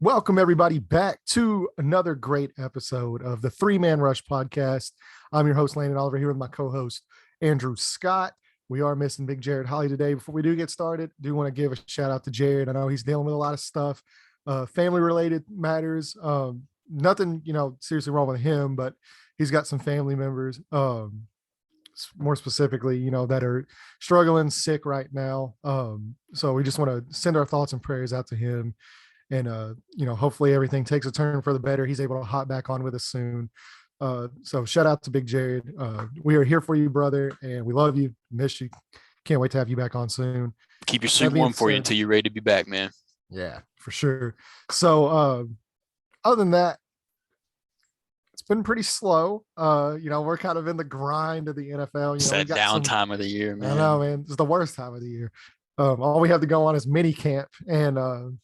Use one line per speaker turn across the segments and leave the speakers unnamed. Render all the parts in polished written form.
Welcome, everybody, back to another great episode of the Three Man Rush podcast. I'm your host, Landon Oliver, here with my co host, Andrew Scott. We are missing Big Jared Holly today. Before we do get started, I do want to give a shout out to Jared. I know he's dealing with a lot of stuff, family related matters. Nothing, seriously wrong with him, but he's got some family members, more specifically, that are struggling sick right now. So we just want to send our thoughts and prayers out to him. And, hopefully everything takes a turn for the better. He's able to hop back on with us soon. So shout out to Big Jared. We are here for you, brother, and we love you. Miss you. Can't wait to have you back on soon.
Keep your suit warm for you until you're ready to be back, man.
Yeah, for sure. So other than that, it's been pretty slow. We're kind of in the grind of the NFL.
It's that downtime of the year, man.
I know, man. It's the worst time of the year. All we have to go on is mini camp, and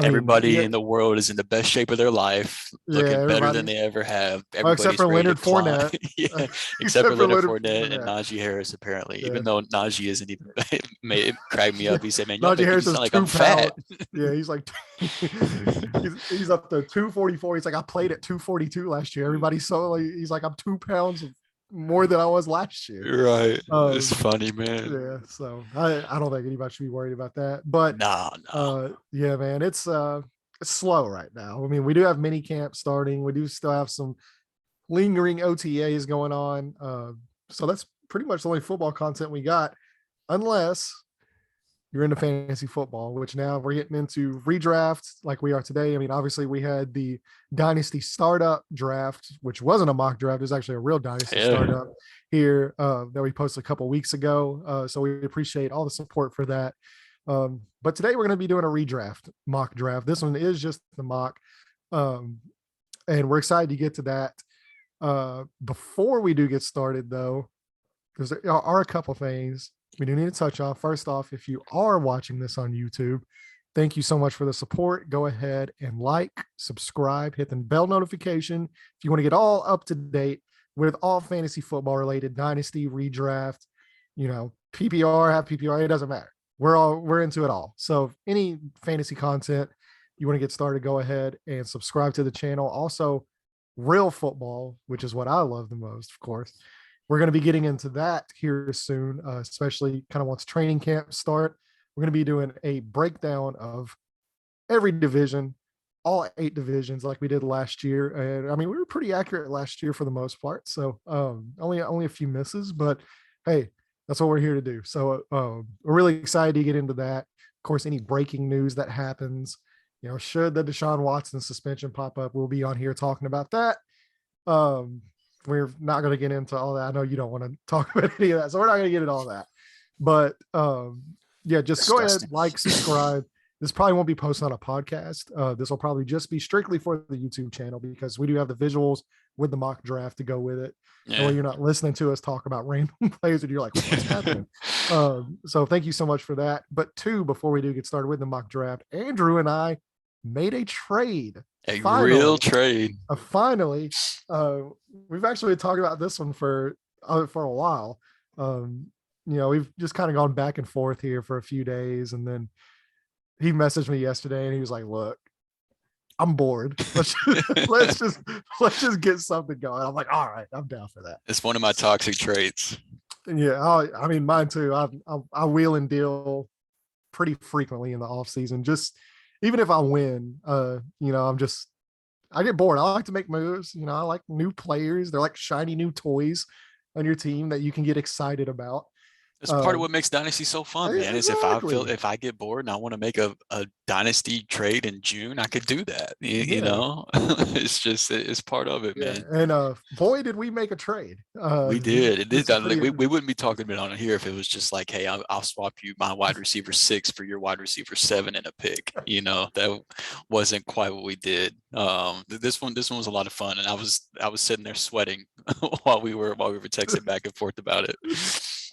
everybody in the world is in the best shape of their life, looking better than they ever have.
Except for Leonard Fournette.
Yeah, except for Leonard Fournette and Najee Harris, apparly. Yeah. Even though Najee isn't even it cracked me up. He said, "Man,
Najee Harris is
like I'm fat."
Yeah, he's like he's up to 244. He's like, I played at 242 last year. Everybody's he's like, I'm 2 pounds more than I was last year.
Right. It's funny, man.
Yeah. So I don't think anybody should be worried about that. But
no.
Yeah, man, it's slow right now. I mean, we do have mini camp starting. We do still have some lingering OTAs going on. So that's pretty much the only football content we got, unless you're into fantasy football, which now we're getting into redraft like we are today. I mean, obviously we had the Dynasty startup draft, which wasn't a mock draft. It was actually a real Dynasty startup here that we posted a couple weeks ago. So we appreciate all the support for that. But today we're going to be doing a redraft mock draft. This one is just the mock. And we're excited to get to that. Before we do get started, though, there are a couple things we do need to touch on. First off, if you are watching this on YouTube, thank you so much for the support. Go ahead and like, subscribe, hit the bell notification if you want to get all up to date with all fantasy football related, Dynasty, redraft, PPR, half PPR, it doesn't matter. We're into it all. So any fantasy content you want to get started, go ahead and subscribe to the channel. Also, real football, which is what I love the most, of course. We're going to be getting into that here soon, especially kind of once training camp start. We're going to be doing a breakdown of every division, all 8 divisions like we did last year. And I mean, we were pretty accurate last year for the most part. So only a few misses, but hey, that's what we're here to do. So we're really excited to get into that. Of course, any breaking news that happens, should the Deshaun Watson suspension pop up, we'll be on here talking about that. We're not going to get into all that. I know you don't want to talk about any of that, so we're not going to get into all that. But just go ahead, like, subscribe. This probably won't be posted on a podcast. This will probably just be strictly for the YouTube channel because we do have the visuals with the mock draft to go with it. Yeah. So you're not listening to us talk about random players and you're like, what's happening? So thank you so much for that. But before we do get started with the mock draft, Andrew and I made a trade.
Real trade.
Finally, we've actually been talking about this one for a while. We've just kind of gone back and forth here for a few days, and then he messaged me yesterday, and he was like, "Look, I'm bored. Let's just get something going." I'm like, "All right, I'm down for that."
It's one of my toxic traits.
Yeah, I mean, mine too. I wheel and deal pretty frequently in the off season. Just even if I win, I get bored. I like to make moves. I like new players. They're like shiny new toys on your team that you can get excited about.
It's part of what makks Dynasty so fun, man. Exactly. Is if I get bored and I want to make a Dynasty trade in June, I could do that. You know, it's part of it, man.
And boy, did we make a trade.
We did. It did. We wouldn't be talking about on it here if it was just like, hey, I'll swap you my wide receiver 6 for your wide receiver 7 and a pick. That wasn't quite what we did. This one was a lot of fun, and I was sitting there sweating while we were texting back and forth about it.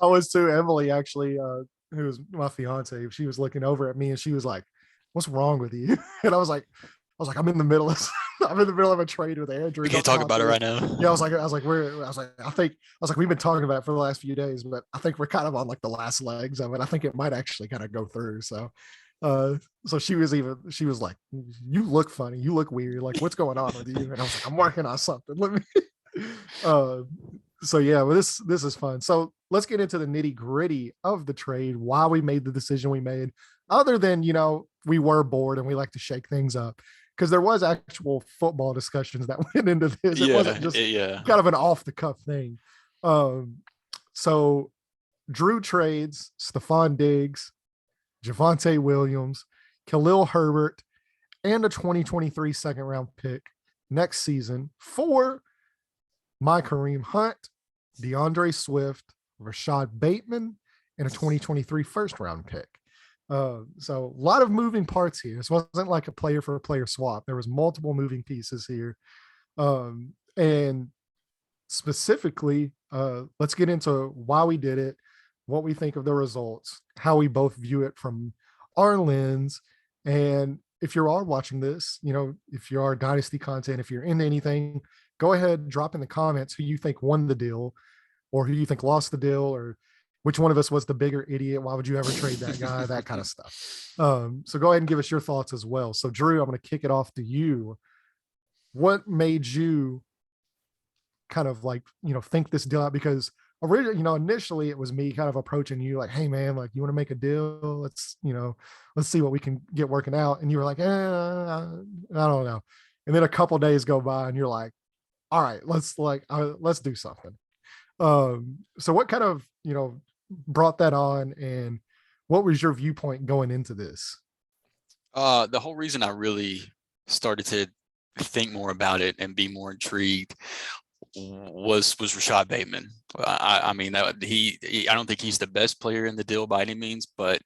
I was too. Emily, actually, who was my fiance, she was looking over at me and she was like, "What's wrong with you?" And I was like, I'm in the middle of a trade with Andrew.
We can't talk about it right now.
Yeah, I think we've been talking about it for the last few days, but I think we're kind of on like the last legs of it. I think it might actually kind of go through. So So she was like, you look funny, you look weird, like what's going on with you? And I was like, I'm working on something. Let me uh so yeah, well, this is fun. So let's get into the nitty gritty of the trade, why we made the decision we made, other than we were bored and we like to shake things up. Because there was actual football discussions that went into this. It wasn't just
Yeah.
kind of an off the cuff thing. So Drew trades Stephon Diggs, Javonte Williams, Khalil Herbert, and a 2023 second round pick next season for my Kareem Hunt, DeAndre Swift, Rashad Bateman, and a 2023 first round pick. So a lot of moving parts here. This wasn't like a player for a player swap. There was multiple moving pieces here. And specifically, let's get into why we did it, what we think of the results, how we both view it from our lens. And if you are watching this, if you are Dynasty content, if you're into anything, go ahead, drop in the comments who you think won the deal or who you think lost the deal, or which one of us was the bigger idiot. Why would you ever trade that guy? That kind of stuff. So go ahead and give us your thoughts as well. So Drew, I'm going to kick it off to you. What made you kind of like, think this deal out? Because originally, initially it was me kind of approaching you like, hey man, like you want to make a deal? Let's see what we can get working out. And you were like, I don't know. And then a couple days go by and you're like, all right, let's do something. So what kind of, brought that on, and what was your viewpoint going into this?
The whole reason I really started to think more about it and be more intrigued was Rashad Bateman. I mean, I don't think he's the best player in the deal by any means, but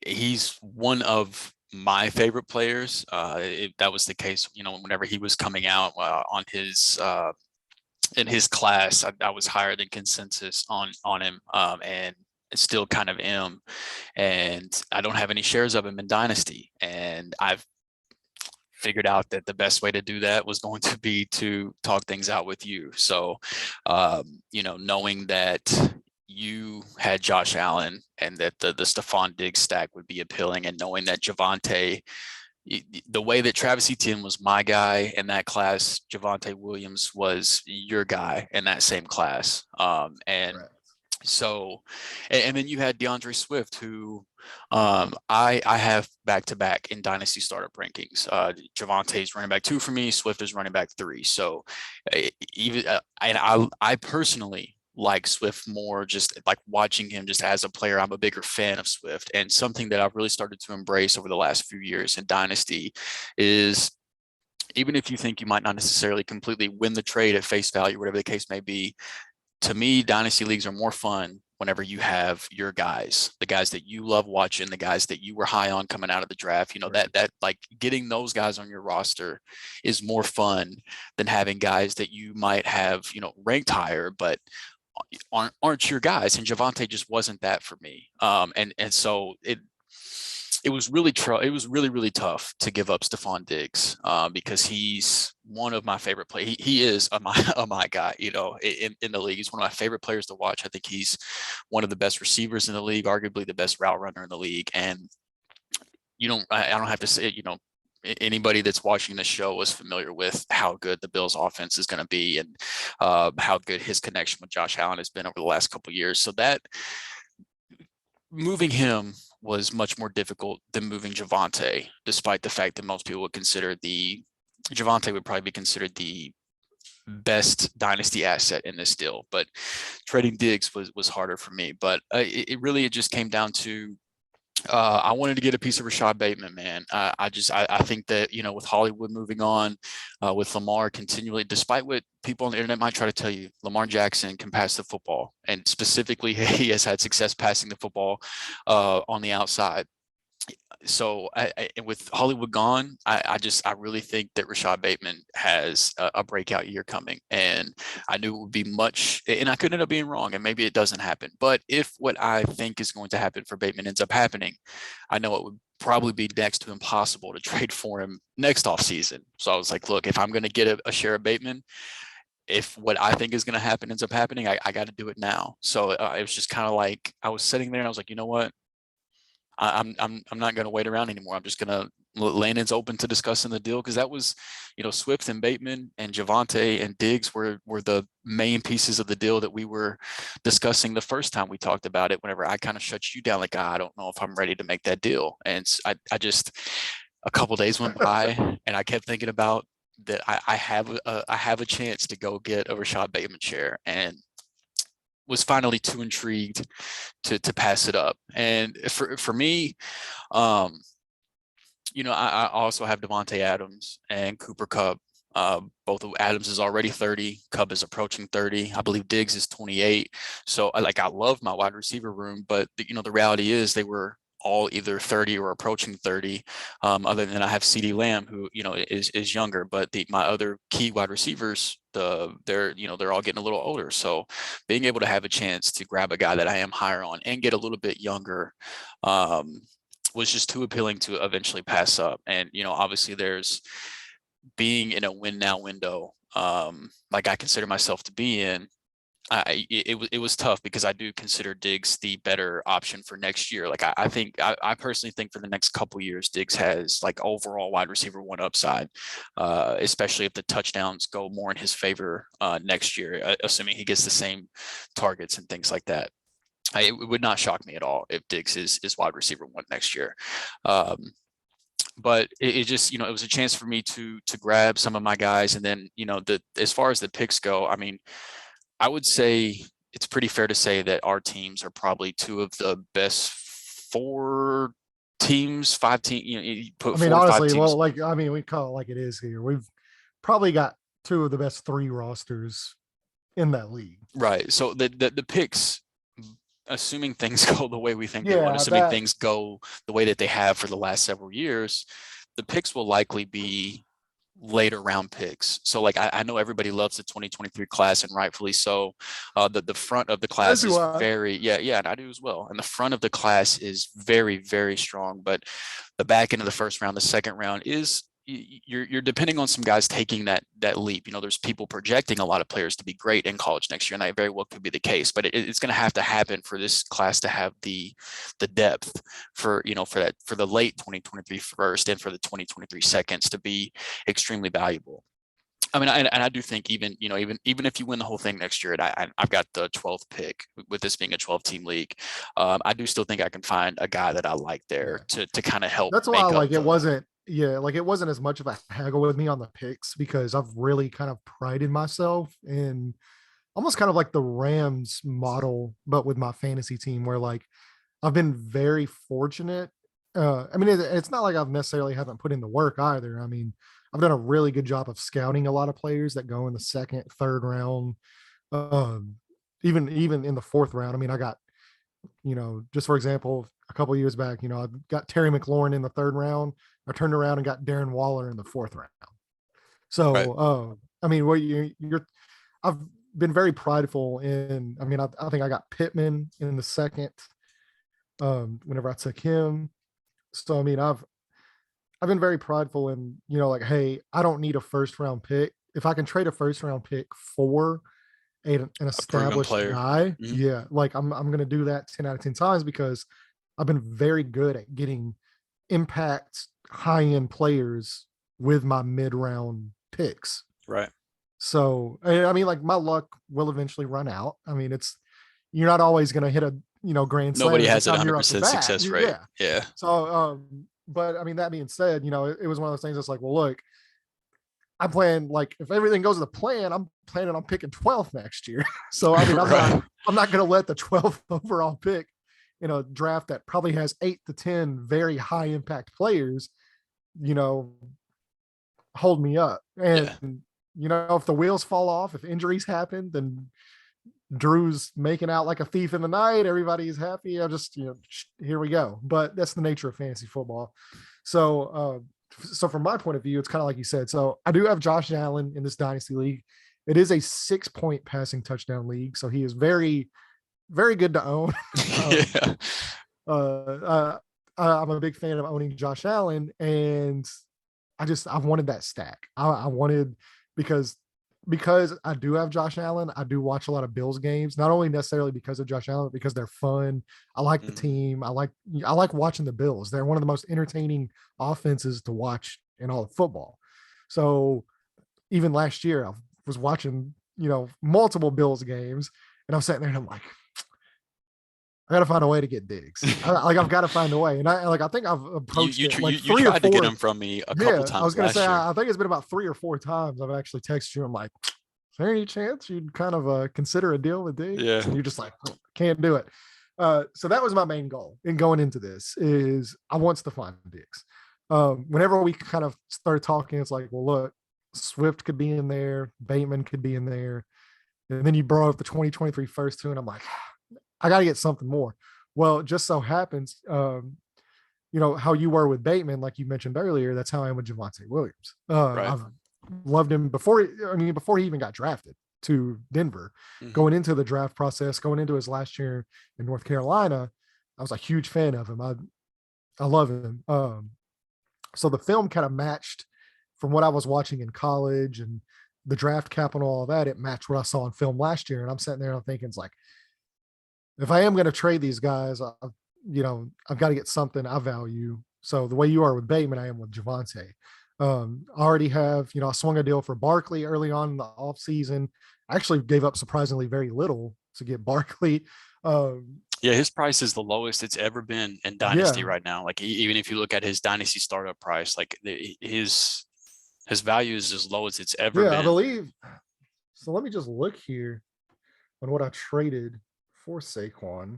he's one of my favorite players. That was the case, whenever he was coming out on his in his class, I was higher than consensus on him, and still kind of am. And I don't have any shares of him in Dynasty, and I've figured out that the best way to do that was going to be to talk things out with you. So, knowing that you had Josh Allen and that the Stephon Diggs stack would be appealing, and knowing that Javonte, the way that Travis Etienne was my guy in that class, Javonte Williams was your guy in that same class. And right. So, and then you had DeAndre Swift, who I have back-to-back in Dynasty startup rankings. Javonte's running back 2 for me. Swift is running back 3. So and I personally like Swift more, just like watching him just as a player. I'm a bigger fan of Swift, and something that I've really started to embrace over the last few years in Dynasty is, even if you think you might not necessarily completely win the trade at face value, whatever the case may be, to me, Dynasty leagues are more fun whenever you have your guys, the guys that you love watching, the guys that you were high on coming out of the draft. Right. that like getting those guys on your roster is more fun than having guys that you might have, ranked higher, but aren't your guys. And Javonte just wasn't that for me. And so it was really, really tough to give up Stephon Diggs, because he's one of my favorite players. He is a my guy, in the league. He's one of my favorite players to watch. I think he's one of the best receivers in the league, arguably the best route runner in the league. And I don't have to say, anybody that's watching this show was familiar with how good the Bills offense is going to be, and how good his connection with Josh Allen has been over the last couple of years. So that moving him was much more difficult than moving Javonte, despite the fact that most people would consider Javonte would probably be considered the best Dynasty asset in this deal. But trading Diggs was harder for me. But it just came down to, I wanted to get a piece of Rashad Bateman, man. I think that, with Hollywood moving on, with Lamar continually, despite what people on the internet might try to tell you, Lamar Jackson can pass the football, and specifically he has had success passing the football on the outside. So with Hollywood gone, I really think that Rashad Bateman has a breakout year coming, and I knew it would be much, and I could end up being wrong, and maybe it doesn't happen. But if what I think is going to happen for Bateman ends up happening, I know it would probably be next to impossible to trade for him next offseason. So I was like, look, if I'm going to get a share of Bateman, if what I think is going to happen ends up happening, I got to do it now. So it was just kind of like, I was sitting there and I was like, you know what? I'm not going to wait around anymore. I'm just going to Landon's open to discussing the deal, because that was, Swift and Bateman and Javonte and Diggs were the main pieces of the deal that we were discussing the first time we talked about it. Whenever I kind of shut you down, like, I don't know if I'm ready to make that deal, and I just a couple days went by and I kept thinking about that. I have a chance to go get a Rashad Bateman share, and was finally too intrigued to pass it up. And for me, I also have Devontae Adams and Cooper Kupp. Both of Adams is already 30. Kupp is approaching 30. I believe Diggs is 28. So I love my wide receiver room, but the reality is they were all either 30 or approaching 30. Other than I have CeeDee Lamb, who is younger, but my other key wide receivers, they're all getting a little older. So being able to have a chance to grab a guy that I am higher on and get a little bit younger was just too appealing to eventually pass up. And obviously there's being in a win now window, like I consider myself to be in. It was tough, because I do consider Diggs the better option for next year. Like I personally think for the next couple years, Diggs has like overall wide receiver one upside, especially if the touchdowns go more in his favor next year, assuming he gets the same targets and things like that. It would not shock me at all if Diggs is wide receiver one next year. But it just, it was a chance for me to grab some of my guys. And then, as far as the picks go, I mean, I would say it's pretty fair to say that our teams are probably two of the best 5 teams. You put
I mean,
4 or 5
honestly,
teams.
well, we call it like it is here. We've probably got 2 of the best 3 rosters in that league.
Right. So the picks, assuming things go the way we think they would, assuming things go the way that they have for the last several years, the picks will likely be later round picks. So like I know everybody loves the 2023 class, and rightfully so. The front of the class is very and I do as well. And the front of the class is very, very strong. But the back end of the first round, the second round is you're depending on some guys taking that leap. There's people projecting a lot of players to be great in college next year, and that very well could be the case. But it's going to have to happen for this class to have the depth for the late 2023 first and for the 2023 seconds to be extremely valuable. I mean, and I do think even if you win the whole thing next year, and I've got the 12th pick with this being a 12-team league, I do still think I can find a guy that I like there to kind of help.
That's why it wasn't. Yeah, like it wasn't as much of a haggle with me on the picks, because I've really kind of prided myself in almost kind of like the Rams model, but with my fantasy team, where like I've been very fortunate. I mean, it's not like I've necessarily haven't put in the work either. I mean, I've done a really good job of scouting a lot of players that go in the 2nd, 3rd round, even in the 4th round. I mean, I got, just for example, a couple of years back, I got Terry McLaurin in the 3rd round. I turned around and got Darren Waller in the 4th round. So, right. I mean, I've been very prideful in. I mean, I think I got Pittman in the 2nd. Whenever I took him, so I mean, I've been very prideful in, like, hey, I don't need a 1st round pick. If I can trade a 1st round pick for an established guy, like I'm going to do that 10 out of 10 times, because I've been very good at getting impact high-end players with my mid-round picks.
Right.
So, I mean, like my luck will eventually run out. I mean, you're not always going to hit a, grand slam.
Nobody has a 100% success rate. Yeah.
So, but I mean, that being said, it was one of those things that's like, well, look, I'm playing, like, if everything goes to the plan, I'm planning on picking 12th next year. So, I mean, I'm not going to let the 12th overall pick in a draft that probably has 8 to 10 very high impact players, hold me up. And, if the wheels fall off, if injuries happen, then Drew's making out like a thief in the night. Everybody's happy. I just, here we go. But that's the nature of fantasy football. So, so from my point of view, it's kind of like you said. So I do have Josh Allen in this Dynasty league. It is a 6-point passing touchdown league. So he is very, very good to own. I'm a big fan of owning Josh Allen, and I wanted that stack. I wanted, because because I do have Josh Allen, I do watch a lot of Bills games, not only necessarily because of Josh Allen, but because they're fun. I like the team. I like watching the Bills. They're one of the most entertaining offenses to watch in all of football. So even last year, I was watching, multiple Bills games, and I'm sitting there and I'm like, I got to find a way to get Diggs. I've got to find a way. And I think I've approached it like
you
three or
tried to get
four.
him from me a couple
Yeah, I was
times
going to
last
say,
year.
I think it's been about 3 or 4 times I've actually texted you. I'm like, is there any chance you'd kind of consider a deal with Diggs?
Yeah.
And you're just like, can't do it. So that was my main goal in going into this is I want to find Diggs. Whenever we kind of started talking, it's like, well, look, Swift could be in there. Bateman could be in there. And then you brought up the 2023 first two, and I'm like, I got to get something more. Well, it just so happens, how you were with Bateman, like you mentioned earlier, that's how I am with Javonte Williams.
Right.
I've loved him before he even got drafted to Denver. Going into the draft process, going into his last year in North Carolina, I was a huge fan of him. I love him. So the film kind of matched from what I was watching in college and the draft capital, all that. It matched what I saw in film last year. And I'm sitting there and I'm thinking, it's like, if I am going to trade these guys, I've got to get something I value. So the way you are with Bateman, I am with Javonte. I already have, I swung a deal for Barkley early on in the offseason. I actually gave up surprisingly very little to get Barkley.
Yeah, his price is the lowest it's ever been in Dynasty right now. Like even if you look at his Dynasty startup price, like his value is as low as it's ever been.
I believe. So let me just look here on what I traded for Saquon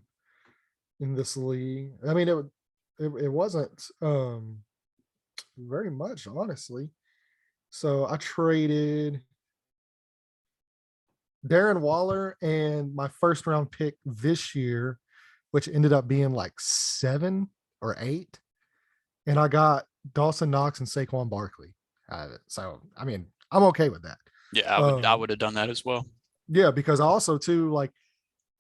in this league. I mean, it wasn't very much, honestly. So I traded Darren Waller and my first round pick this year, which ended up being like 7 or 8. And I got Dawson Knox and Saquon Barkley out of it. So, I mean, I'm okay with that.
Yeah, I would have done that as well.
Yeah, because also too, like,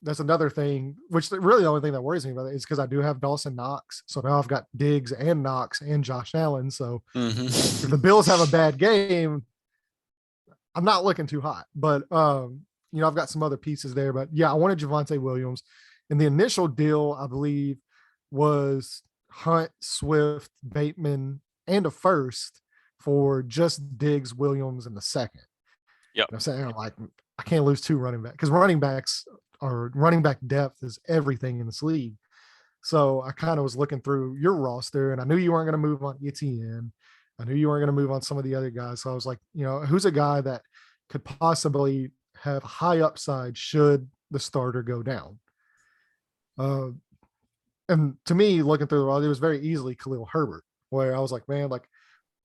that's another thing, which really the only thing that worries me about it is because I do have Dawson Knox. So now I've got Diggs and Knox and Josh Allen. So if the Bills have a bad game, I'm not looking too hot. But I've got some other pieces there. But yeah, I wanted Javonte Williams. And the initial deal, I believe, was Hunt, Swift, Bateman, and a first for just Diggs, Williams, and the second.
Yep.
And I'm saying, like, I can't lose 2 running backs because running back depth is everything in this league. So I kind of was looking through your roster and I knew you weren't going to move on ETN. I knew you weren't going to move on some of the other guys. So I was like, who's a guy that could possibly have high upside should the starter go down? And to me, looking through the roster, it was very easily Khalil Herbert, where I was like, man, like,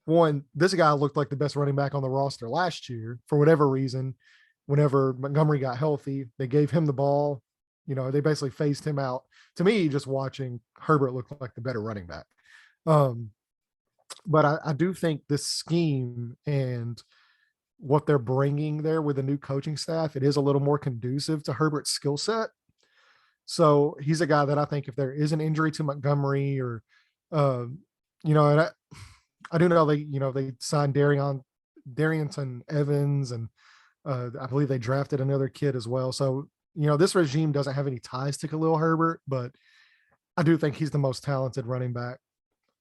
one, this guy looked like the best running back on the roster last year for whatever reason. Whenever Montgomery got healthy, they gave him the ball. They basically phased him out. To me, just watching Herbert look like the better running back. But I do think this scheme and what they're bringing there with the new coaching staff, it is a little more conducive to Herbert's skill set. So he's a guy that I think if there is an injury to Montgomery or, and I do know they signed Darrynton Evans and I believe they drafted another kid as well. So, this regime doesn't have any ties to Khalil Herbert, but I do think he's the most talented running back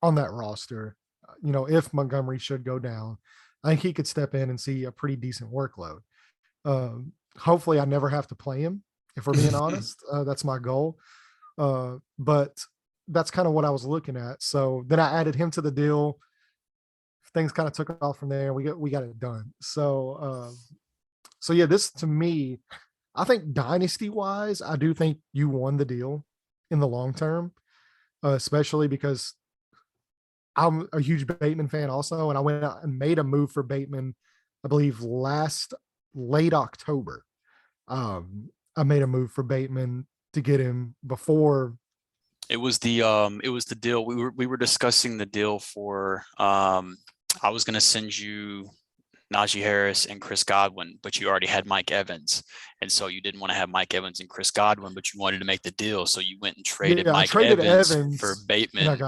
on that roster. If Montgomery should go down, I think he could step in and see a pretty decent workload. Hopefully I never have to play him, if we're being honest. That's my goal. But that's kind of what I was looking at. So then I added him to the deal. Things kind of took off from there. We got it done. So yeah, this to me, I think dynasty wise, I do think you won the deal in the long term, especially because I'm a huge Bateman fan also. And I went out and made a move for Bateman, I believe late October. I made a move for Bateman to get him before.
It was the deal. We were discussing the deal for, I was going to send you Najee Harris and Chris Godwin, but you already had Mike Evans. And so you didn't want to have Mike Evans and Chris Godwin, but you wanted to make the deal. So you went and traded Mike Evans for Bateman.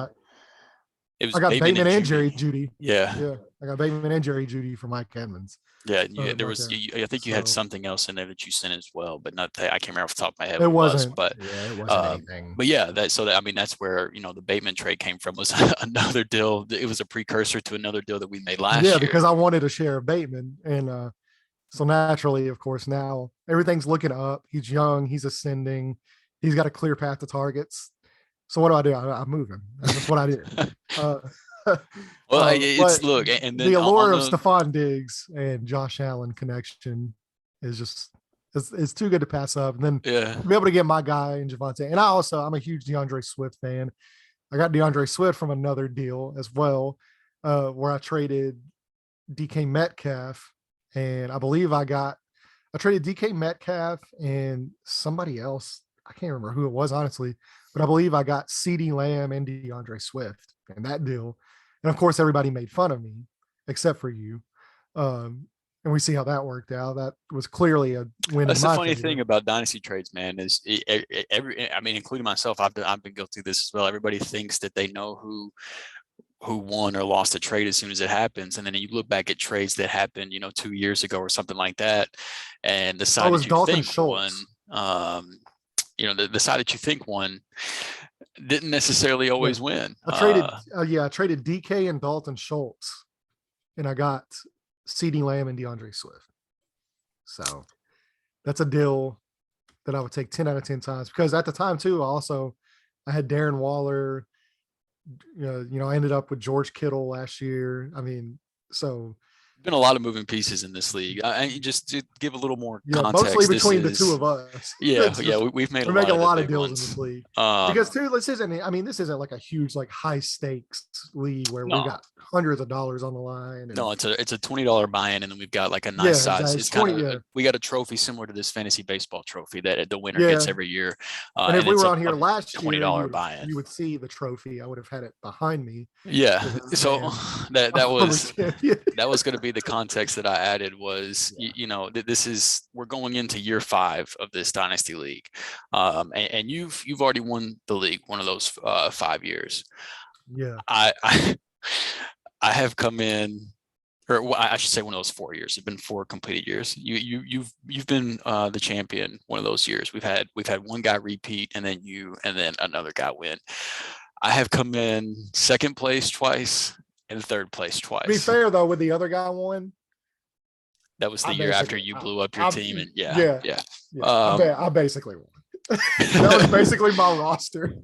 It was
I got
Bateman
Bateman and Jerry
Judy.
Judy.
Yeah.
Yeah, I got Bateman and Jerry Judy for Mike Edmonds.
Yeah, there
Right
was.
there.
I think you had
So
something else in there that you sent as well, but not that I can't remember off the top of my head
it
what it was.
wasn't. Yeah, it wasn't
Um,
anything.
but yeah, I mean, that's where the Bateman trade came from. Was another deal. It was a precursor to another deal that we made
Yeah,
last year.
because I wanted a share of Bateman, and so naturally, of course, now everything's looking up. He's young. He's ascending. He's got a clear path to targets. So what do? I move him. That's what I did. Uh,
Well,
but
it's look, and
the
then
allure
on
of
the
Stephon Diggs and Josh Allen connection is just it's too good to pass up. And then
yeah.
to be able to get my guy in Javante. And I'm a huge DeAndre Swift fan. I got DeAndre Swift from another deal as well, where I traded DK Metcalf, and I believe I traded DK Metcalf and somebody else. I can't remember who it was, honestly, but I believe I got CeeDee Lamb and DeAndre Swift in that deal. And of course, everybody made fun of me except for you. And we see how that worked out. That was clearly a win
That's
in
the
my
funny
favor.
thing about dynasty trades, man, is I mean, including myself, I've been guilty of this as well. Everybody thinks that they know who won or lost a trade as soon as it happens, and then you look back at trades that happened 2 years ago or something like that, and the side that you
Dalton
think
Schultz.
won, the side that you think won didn't necessarily always win.
I traded DK and Dalton Schultz, and I got CeeDee Lamb and DeAndre Swift. So that's a deal that I would take 10 out of 10 times, because at the time too, I had Darren Waller. I ended up with George Kittle last year. I mean, so
been a lot of moving pieces in this league. Just to give a little more
context, mostly between the two of us.
We've made
we're making a lot of
deals
in this league. Because too, this isn't like a huge, like high stakes league where we got hundreds of dollars on the line.
No, it's a $20 buy-in, and then we've got like a nice size.
Exactly.
It's kind of we got a trophy similar to this fantasy baseball trophy that the winner gets every year.
And if we were on here last year,
$20 buy-in,
you would see the trophy. I would have had it behind me.
Yeah. So that was going to be the context that I added was, we're going into year 5 of this dynasty league. And you've already won the league one of those 5 years.
Yeah.
I have come in, or I should say one of those 4 years. It's been 4 completed years. You've been the champion one of those years. We've had one guy repeat, and then another guy win. I have come in second place twice and third place twice.
To be fair though, with the other guy won,
that was the year after you blew up your team, and
I basically won. That was basically my roster.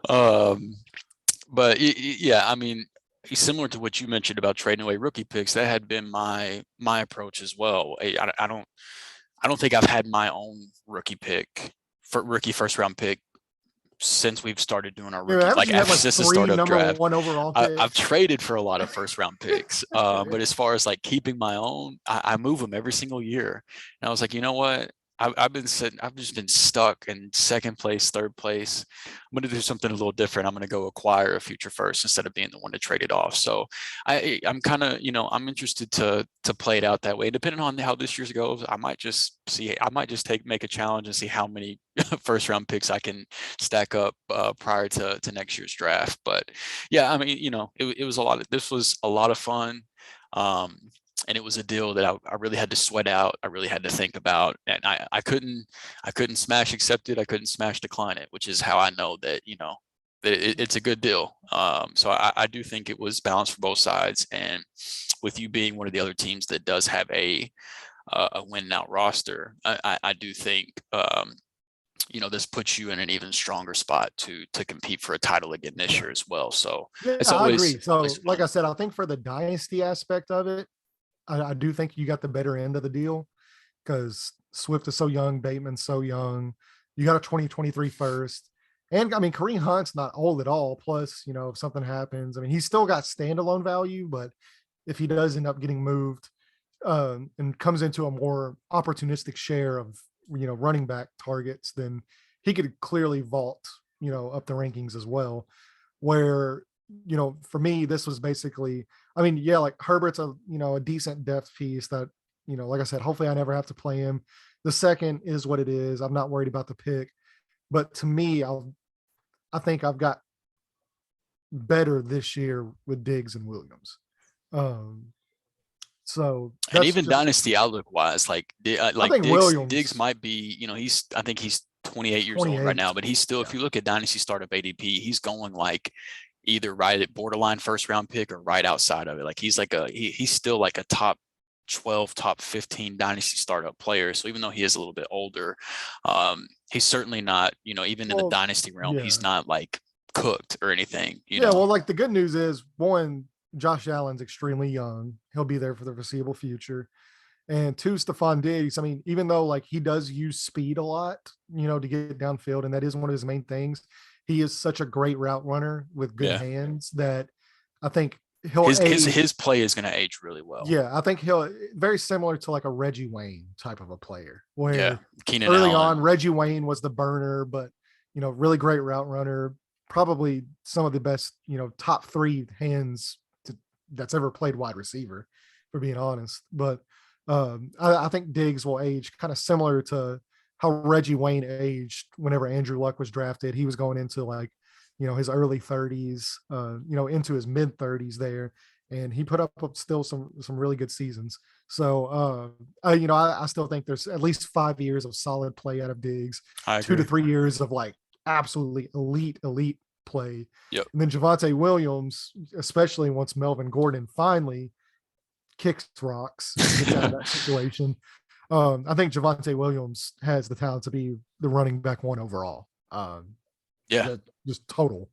But yeah, I mean, similar to what you mentioned about trading away rookie picks, that had been my approach as well. I don't think I've had my own rookie first round pick since we've started doing our rookie, since the start of draft. I've traded for a lot of first round picks, but as far as like keeping my own, I move them every single year. And I was like, you know what? I've just been stuck in second place, third place. I'm going to do something a little different. I'm going to go acquire a future first instead of being the one to trade it off. So I'm kind of, I'm interested to play it out that way. Depending on how this year's goes, I might just make a challenge and see how many first round picks I can stack up prior to next year's draft. But yeah, I mean, this was a lot of fun. And it was a deal that I really had to sweat out. I really had to think about, and I couldn't smash accept it. I couldn't smash decline it, which is how I know that, it's a good deal. So I do think it was balanced for both sides. And with you being one of the other teams that does have a win now roster, I do think, this puts you in an even stronger spot to compete for a title again this year as well. So
I agree. So like I said, I think for the dynasty aspect of it, I do think you got the better end of the deal, because Swift is so young, Bateman's so young. You got a 2023 first. And I mean, Kareem Hunt's not old at all. Plus, if something happens, I mean, he's still got standalone value, but if he does end up getting moved and comes into a more opportunistic share of, running back targets, then he could clearly vault, up the rankings as well. Where, for me, this was basically, I mean, yeah, like Herbert's a decent depth piece that, like I said, hopefully I never have to play him. The second is what it is. I'm not worried about the pick, but to me, I think I've got better this year with Diggs and Williams. Um, so
And
that's
even
just,
Dynasty outlook wise, like
I think
Diggs
Williams
might be, I think he's 28 years old right
28.
now, but he's still, if
Yeah.
you look at Dynasty startup ADP, he's going like either right at borderline first round pick or right outside of it. Like he's like he's still like a top 12, top 15 Dynasty startup player. So even though he is a little bit older, he's certainly not, even in the
Well,
Dynasty realm,
yeah.
he's not like cooked or anything,
Yeah. Well, like the good news is, one, Josh Allen's extremely young. He'll be there for the foreseeable future. And two, Stephon Diggs, I mean, even though like he does use speed a lot, to get downfield, and that is one of his main things, he is such a great route runner with good
Yeah.
hands that I think he'll
His play is going to age really well.
Yeah, I think he'll very similar to like a Reggie Wayne type of a player,
Yeah.
where
Keenan
early
Allen.
on Reggie Wayne was the burner, but really great route runner, probably some of the best, top 3 hands that's ever played wide receiver, for being honest. But I think Diggs will age kind of similar to how Reggie Wayne aged whenever Andrew Luck was drafted. He was going into like, his early 30s, into his mid 30s there, and he put up still some really good seasons. So, I still think there's at least 5 years of solid play out of Diggs,
I
2 to
agree.
3 years of like absolutely elite play.
Yep.
And then Javonte Williams, especially once Melvin Gordon finally kicks rocks, gets out of that situation. I think Javonte Williams has the talent to be the running back 1 overall.
Yeah.
Just total.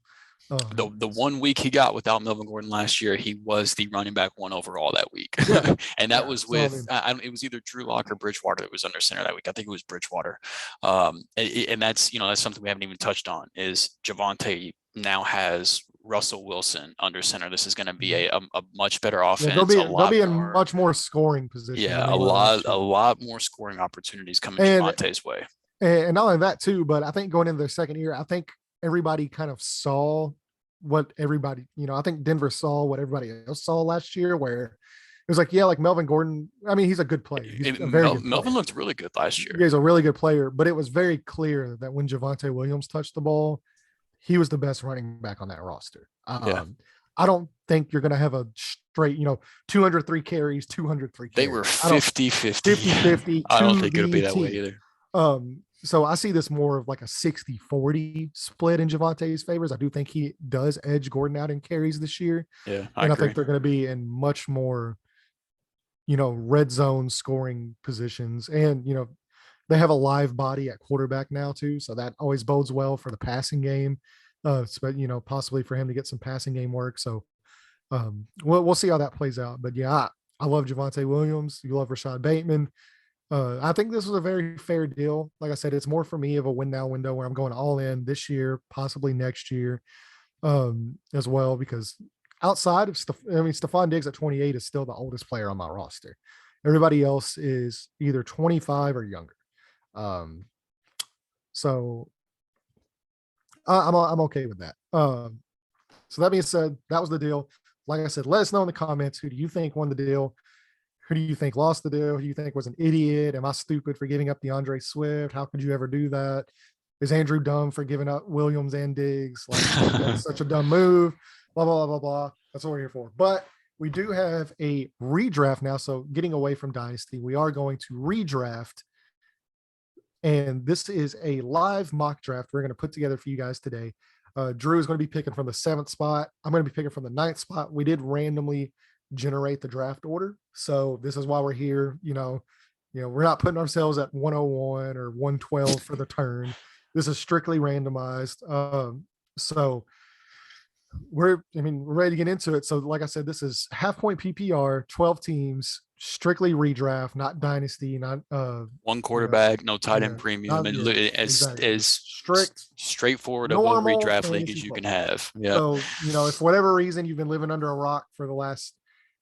The 1 week he got without Melvin Gordon last year, he was the running back 1 overall that week.
Yeah.
And that was with,
So,
it was either Drew Lock or Bridgewater that was under center that week. I think it was Bridgewater. And that's, that's something we haven't even touched on, is Javonte now has Russell Wilson under center. This is going to be a much better offense.
They'll be in much more scoring position.
Yeah, a lot more scoring opportunities coming Javonte's way.
And not only that too, but I think going into their second year, I think everybody kind of saw what everybody, I think Denver saw what everybody else saw last year, where it was like, yeah, like Melvin Gordon, I mean, he's a good player. He's a very good player.
Melvin looked really good last year.
He's a really good player, but it was very clear that when Javonte Williams touched the ball, he was the best running back on that roster. I don't think you're going to have a straight, 203 carries, 203 carries.
They were 50-50.
50-50.
I don't think it'll be that way either.
So I see this more of like a 60-40 split in Javonte's favors. I do think he does edge Gordon out in carries this year.
Yeah,
I think they're going to be in much more, red zone scoring positions. And, they have a live body at quarterback now too. So that always bodes well for the passing game. But, possibly for him to get some passing game work. So we'll see how that plays out. But yeah, I love Javonte Williams. You love Rashad Bateman. I think this was a very fair deal. Like I said, it's more for me of a win now window where I'm going all in this year, possibly next year as well, because outside of Stephon Diggs at 28 is still the oldest player on my roster. Everybody else is either 25 or younger. So I'm okay with that. So that being said, that was the deal. Like I said, let us know in the comments, who do you think won the deal? Who do you think lost the deal? Who do you think was an idiot? Am I stupid for giving up DeAndre Swift? How could you ever do that? Is Andrew dumb for giving up Williams and Diggs? Like, that's such a dumb move. Blah, blah, blah, blah, blah. That's what we're here for. But we do have a redraft now. So getting away from Dynasty, we are going to redraft. And this is a live mock draft we're going to put together for you guys today. Drew is going to be picking from the 7th spot. I'm going to be picking from the 9th spot. We did randomly generate the draft order. So this is why we're here. We're not putting ourselves at 101 or 112 for the turn. This is strictly randomized. So we're ready to get into it. So like I said, this is half point PPR, 12 teams, strictly redraft, not dynasty, not
one quarterback, no tight end premium, and as
strict,
straightforward of a redraft league as you can have. Yeah.
So if for whatever reason you've been living under a rock for the last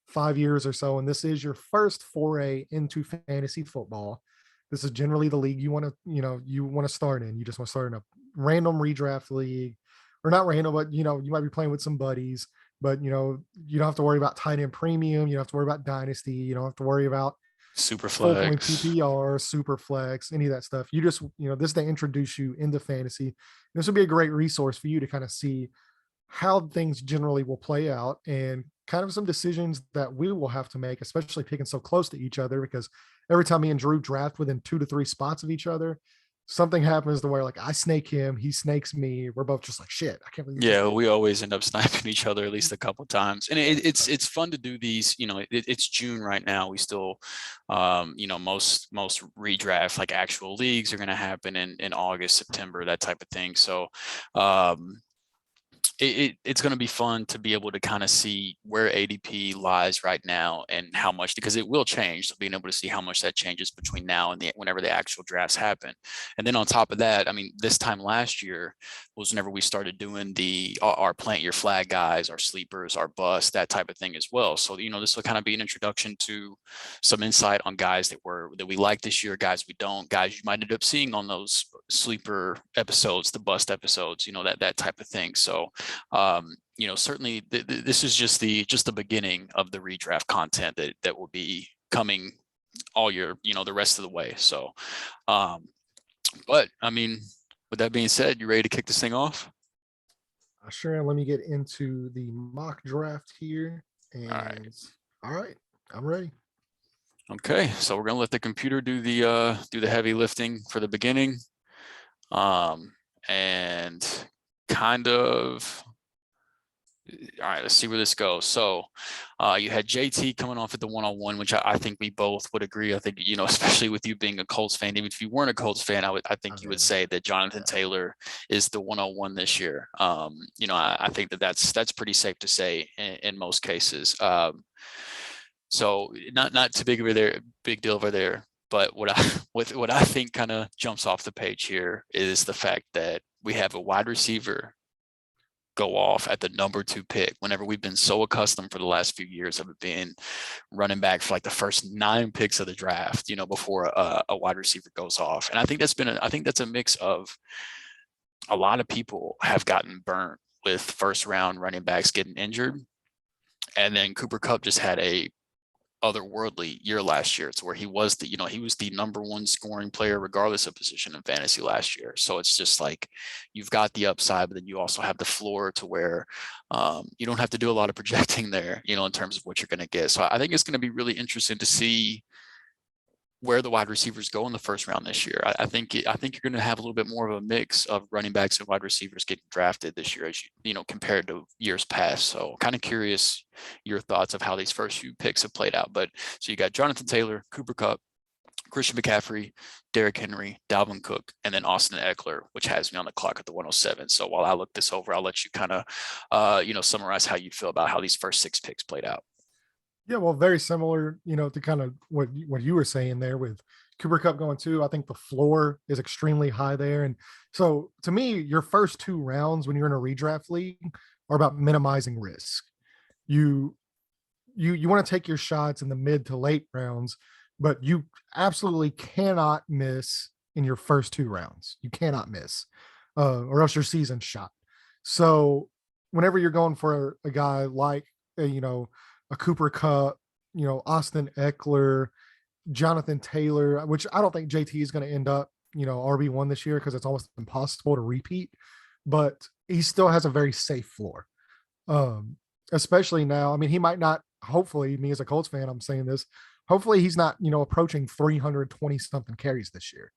5 years or so, and this is your first foray into fantasy football, this is generally the league you want to start in. You just want to start in a random redraft league, or not random, but you might be playing with some buddies. But you don't have to worry about tight end premium. You don't have to worry about dynasty. You don't have to worry about
super
flex, PPR, super flex, any of that stuff. You just this is to introduce you into fantasy. This would be a great resource for you to kind of see how things generally will play out and kind of some decisions that we will have to make, especially picking so close to each other, because every time me and Drew draft within 2 to 3 spots of each other, something happens to where like I snake him, he snakes me. We're both just like, shit, I can't believe you just
Yeah,
did
we always end up sniping each other at least a couple times, and it's fun to do these. It's June right now. We still, most redraft like actual leagues are going to happen in August, September, that type of thing. So, um, it's going to be fun to be able to kind of see where ADP lies right now and how much, because it will change. So being able to see how much that changes between now and whenever the actual drafts happen. And then on top of that, I mean, this time last year was whenever we started doing our plant your flag guys, our sleepers, our bust, that type of thing as well. So, this will kind of be an introduction to some insight on guys that we like this year, guys we don't, guys you might end up seeing on those sleeper episodes, the bust episodes, that type of thing. So, certainly this is just the beginning of the redraft content that will be coming all year, the rest of the way. So, but I mean, with that being said, you ready to kick this thing off?
Sure. Let me get into the mock draft here. And
All right.
all right, I'm ready.
Okay, so we're gonna let the computer do the heavy lifting for the beginning, and kind of. All right, let's see where this goes. So you had JT coming off at the 101, which I think we both would agree. I think, especially with you being a Colts fan, even if you weren't a Colts fan, I think you would say that Jonathan Taylor is the 101 this year. I think that's pretty safe to say in most cases. So not too big deal over there. But what I think kind of jumps off the page here is the fact that we have a wide receiver go off at the number 2 pick, whenever we've been so accustomed for the last few years of it being running back for like the first 9 picks of the draft, before a wide receiver goes off. And I think that's a mix of a lot of people have gotten burnt with first round running backs getting injured. And then Cooper Kupp just had a otherworldly year last year. It's where he was the number 1 scoring player regardless of position in fantasy last year. So it's just like you've got the upside, but then you also have the floor to where you don't have to do a lot of projecting there, in terms of what you're going to get. So I think it's going to be really interesting to see where the wide receivers go in the first round this year. I think you're going to have a little bit more of a mix of running backs and wide receivers getting drafted this year, as compared to years past. So kind of curious your thoughts of how these first few picks have played out. But so you got Jonathan Taylor, Cooper Kupp, Christian McCaffrey, Derrick Henry, Dalvin Cook, and then Austin Eckler, which has me on the clock at the 107. So while I look this over, I'll let you kind of summarize how you feel about how these first 6 picks played out.
Yeah, well, very similar, to kind of what you were saying there with Cooper Kupp going 2. I think the floor is extremely high there. And so to me, your first 2 rounds when you're in a redraft league are about minimizing risk. You want to take your shots in the mid to late rounds, but you absolutely cannot miss in your first 2 rounds. You cannot miss, or else your season's shot. So whenever you're going for a guy like, a Cooper Kupp, Austin Eckler, Jonathan Taylor, which I don't think JT is going to end up, RB1 this year because it's almost impossible to repeat, but he still has a very safe floor. Especially now. I mean, he might not, hopefully, me as a Colts fan, I'm saying this, hopefully he's not, approaching 320 something carries this year,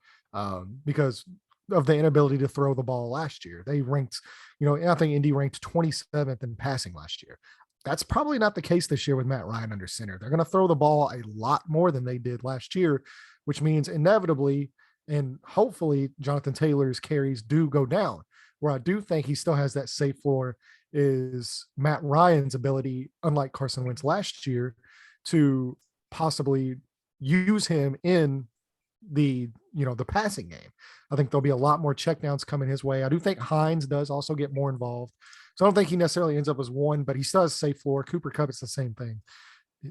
because of the inability to throw the ball last year. They ranked, I think Indy ranked 27th in passing last year. That's probably not the case this year with Matt Ryan under center. They're going to throw the ball a lot more than they did last year, which means inevitably and hopefully Jonathan Taylor's carries do go down. Where I do think he still has that safe floor is Matt Ryan's ability, unlike Carson Wentz last year, to possibly use him in the passing game. I think there'll be a lot more checkdowns coming his way. I do think Hines does also get more involved. So I don't think he necessarily ends up as 1, but he still has a safe floor. Cooper Kupp, it's the same thing.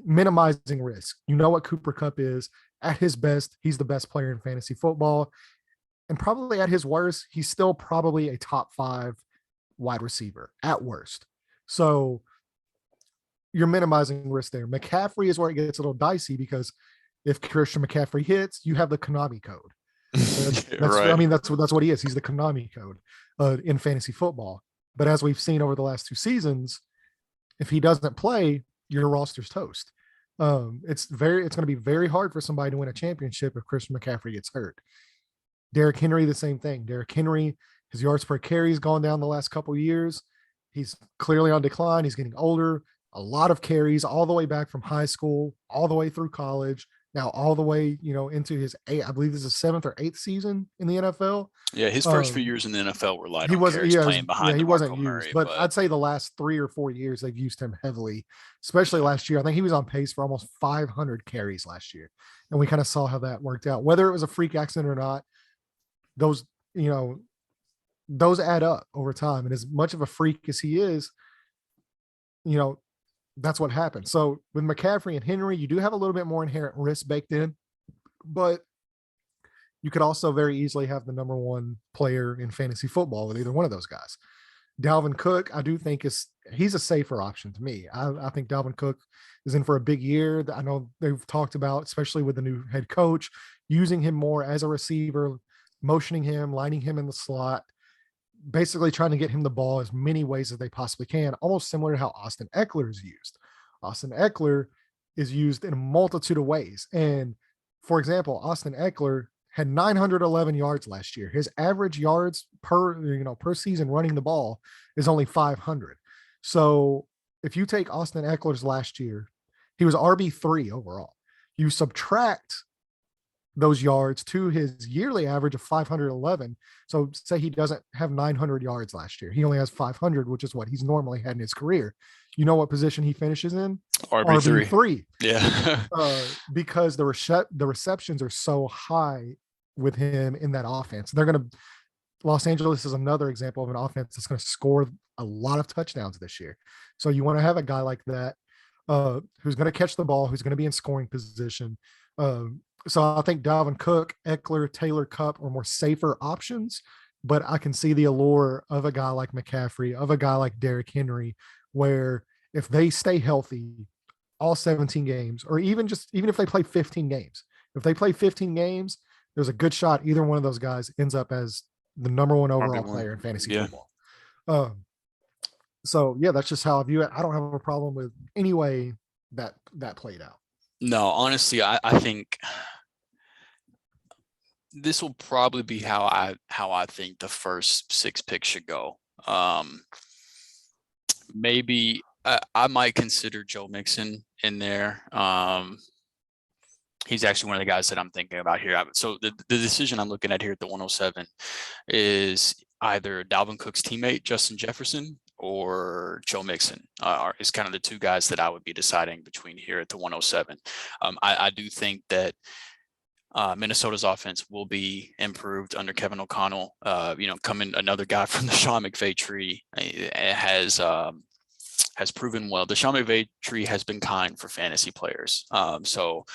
Minimizing risk. You know what Cooper Kupp is. At his best, he's the best player in fantasy football. And probably at his worst, he's still probably a top 5 wide receiver at worst. So you're minimizing risk there. McCaffrey is where it gets a little dicey because if Christian McCaffrey hits, you have the Konami code. That's
Right.
I mean, that's what he is. He's the Konami code in fantasy football. But as we've seen over the last 2 seasons, if he doesn't play, your roster's toast. It's going to be very hard for somebody to win a championship if Christian McCaffrey gets hurt. Derrick Henry, the same thing. Derrick Henry, his yards per carry has gone down the last couple of years. He's clearly on decline. He's getting older. A lot of carries all the way back from high school, all the way through college, now all the way, into his I believe this is 7th or 8th season in the NFL.
Yeah, his first few years in the NFL were light
He
on
wasn't,
carries, playing behind
he wasn't
DeMarco
used,
Murray.
but I'd say the last 3 or 4 years they've used him heavily, especially last year. I think he was on pace for almost 500 carries last year, and we kind of saw how that worked out. Whether it was a freak accident or not, those those add up over time. And as much of a freak as he is, that's what happens. So with McCaffrey and Henry, you do have a little bit more inherent risk baked in, but you could also very easily have the number 1 player in fantasy football with either one of those guys. Dalvin Cook, I do think he's a safer option to me. I think Dalvin Cook is in for a big year. I know they've talked about, especially with the new head coach, using him more as a receiver, motioning him, lining him in the slot, basically trying to get him the ball as many ways as they possibly can, almost similar to how Austin Eckler is used. Austin Eckler is used in a multitude of ways. And for example, Austin Eckler had 911 yards last year. His average yards per season running the ball is only 500. So if you take Austin Eckler's last year, he was RB3 overall. You subtract those yards to his yearly average of 511. So say he doesn't have 900 yards last year. He only has 500, which is what he's normally had in his career. You know what position he finishes in?
RB3. Yeah.
Because the receptions are so high with him in that offense. Los Angeles is another example of an offense that's going to score a lot of touchdowns this year. So you want to have a guy like that who's going to catch the ball, who's going to be in scoring position. So I think Dalvin Cook, Eckler, Taylor Cupp are more safer options, but I can see the allure of a guy like McCaffrey, of a guy like Derrick Henry, where if they stay healthy all 17 games, or even if they play 15 games, there's a good shot either one of those guys ends up as the number 1 overall player in fantasy football. So yeah, that's just how I view it. I don't have a problem with any way that played out.
No, honestly, I think this will probably be how I think the first 6 picks should go. Maybe I might consider Joe Mixon in there. He's actually one of the guys that I'm thinking about here. So the decision I'm looking at here at the 107 is either Dalvin Cook's teammate, Justin Jefferson, or Joe Mixon is kind of the 2 guys that I would be deciding between here at the 107. I do think that Minnesota's offense will be improved under Kevin O'Connell. Coming another guy from the Sean McVay tree has proven well. The Sean McVay tree has been kind for fantasy players. So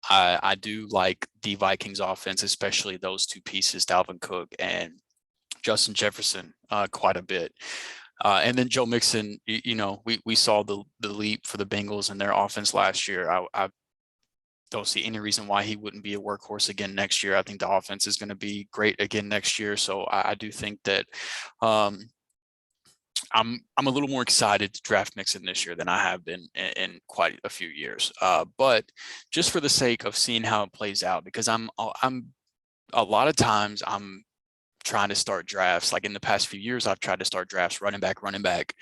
I do like the Vikings offense, especially those 2 pieces, Dalvin Cook and Justin Jefferson, quite a bit. And then Joe Mixon, we saw the leap for the Bengals in their offense last year. I don't see any reason why he wouldn't be a workhorse again next year. I think the offense is going to be great again next year. So I do think that I'm a little more excited to draft Mixon this year than I have been in quite a few years. But just for the sake of seeing how it plays out, because I'm a lot of times I'm trying to start drafts. Like in the past few years, I've tried to start drafts running back,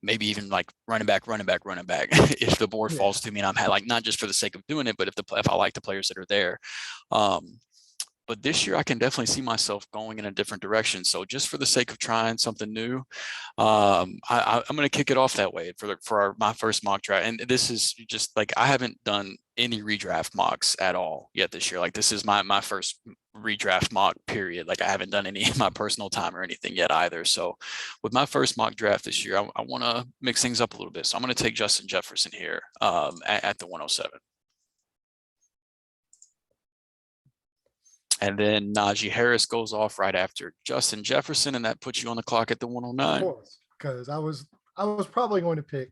maybe even like running back. If the board falls to me and I'm like, not just for the sake of doing it, but if I like the players that are there. But this year I can definitely see myself going in a different direction. So just for the sake of trying something new, I'm going to kick it off that way for my first mock draft. And this is just like, I haven't done any redraft mocks at all yet this year. Like this is my first redraft mock period. Like I haven't done any in my personal time or anything yet either. So with my first mock draft this year, I want to mix things up a little bit. So I'm going to take Justin Jefferson here at the 107. And then Najee Harris goes off right after Justin Jefferson, and that puts you on the clock at the 109.
Of course, because I was probably going to pick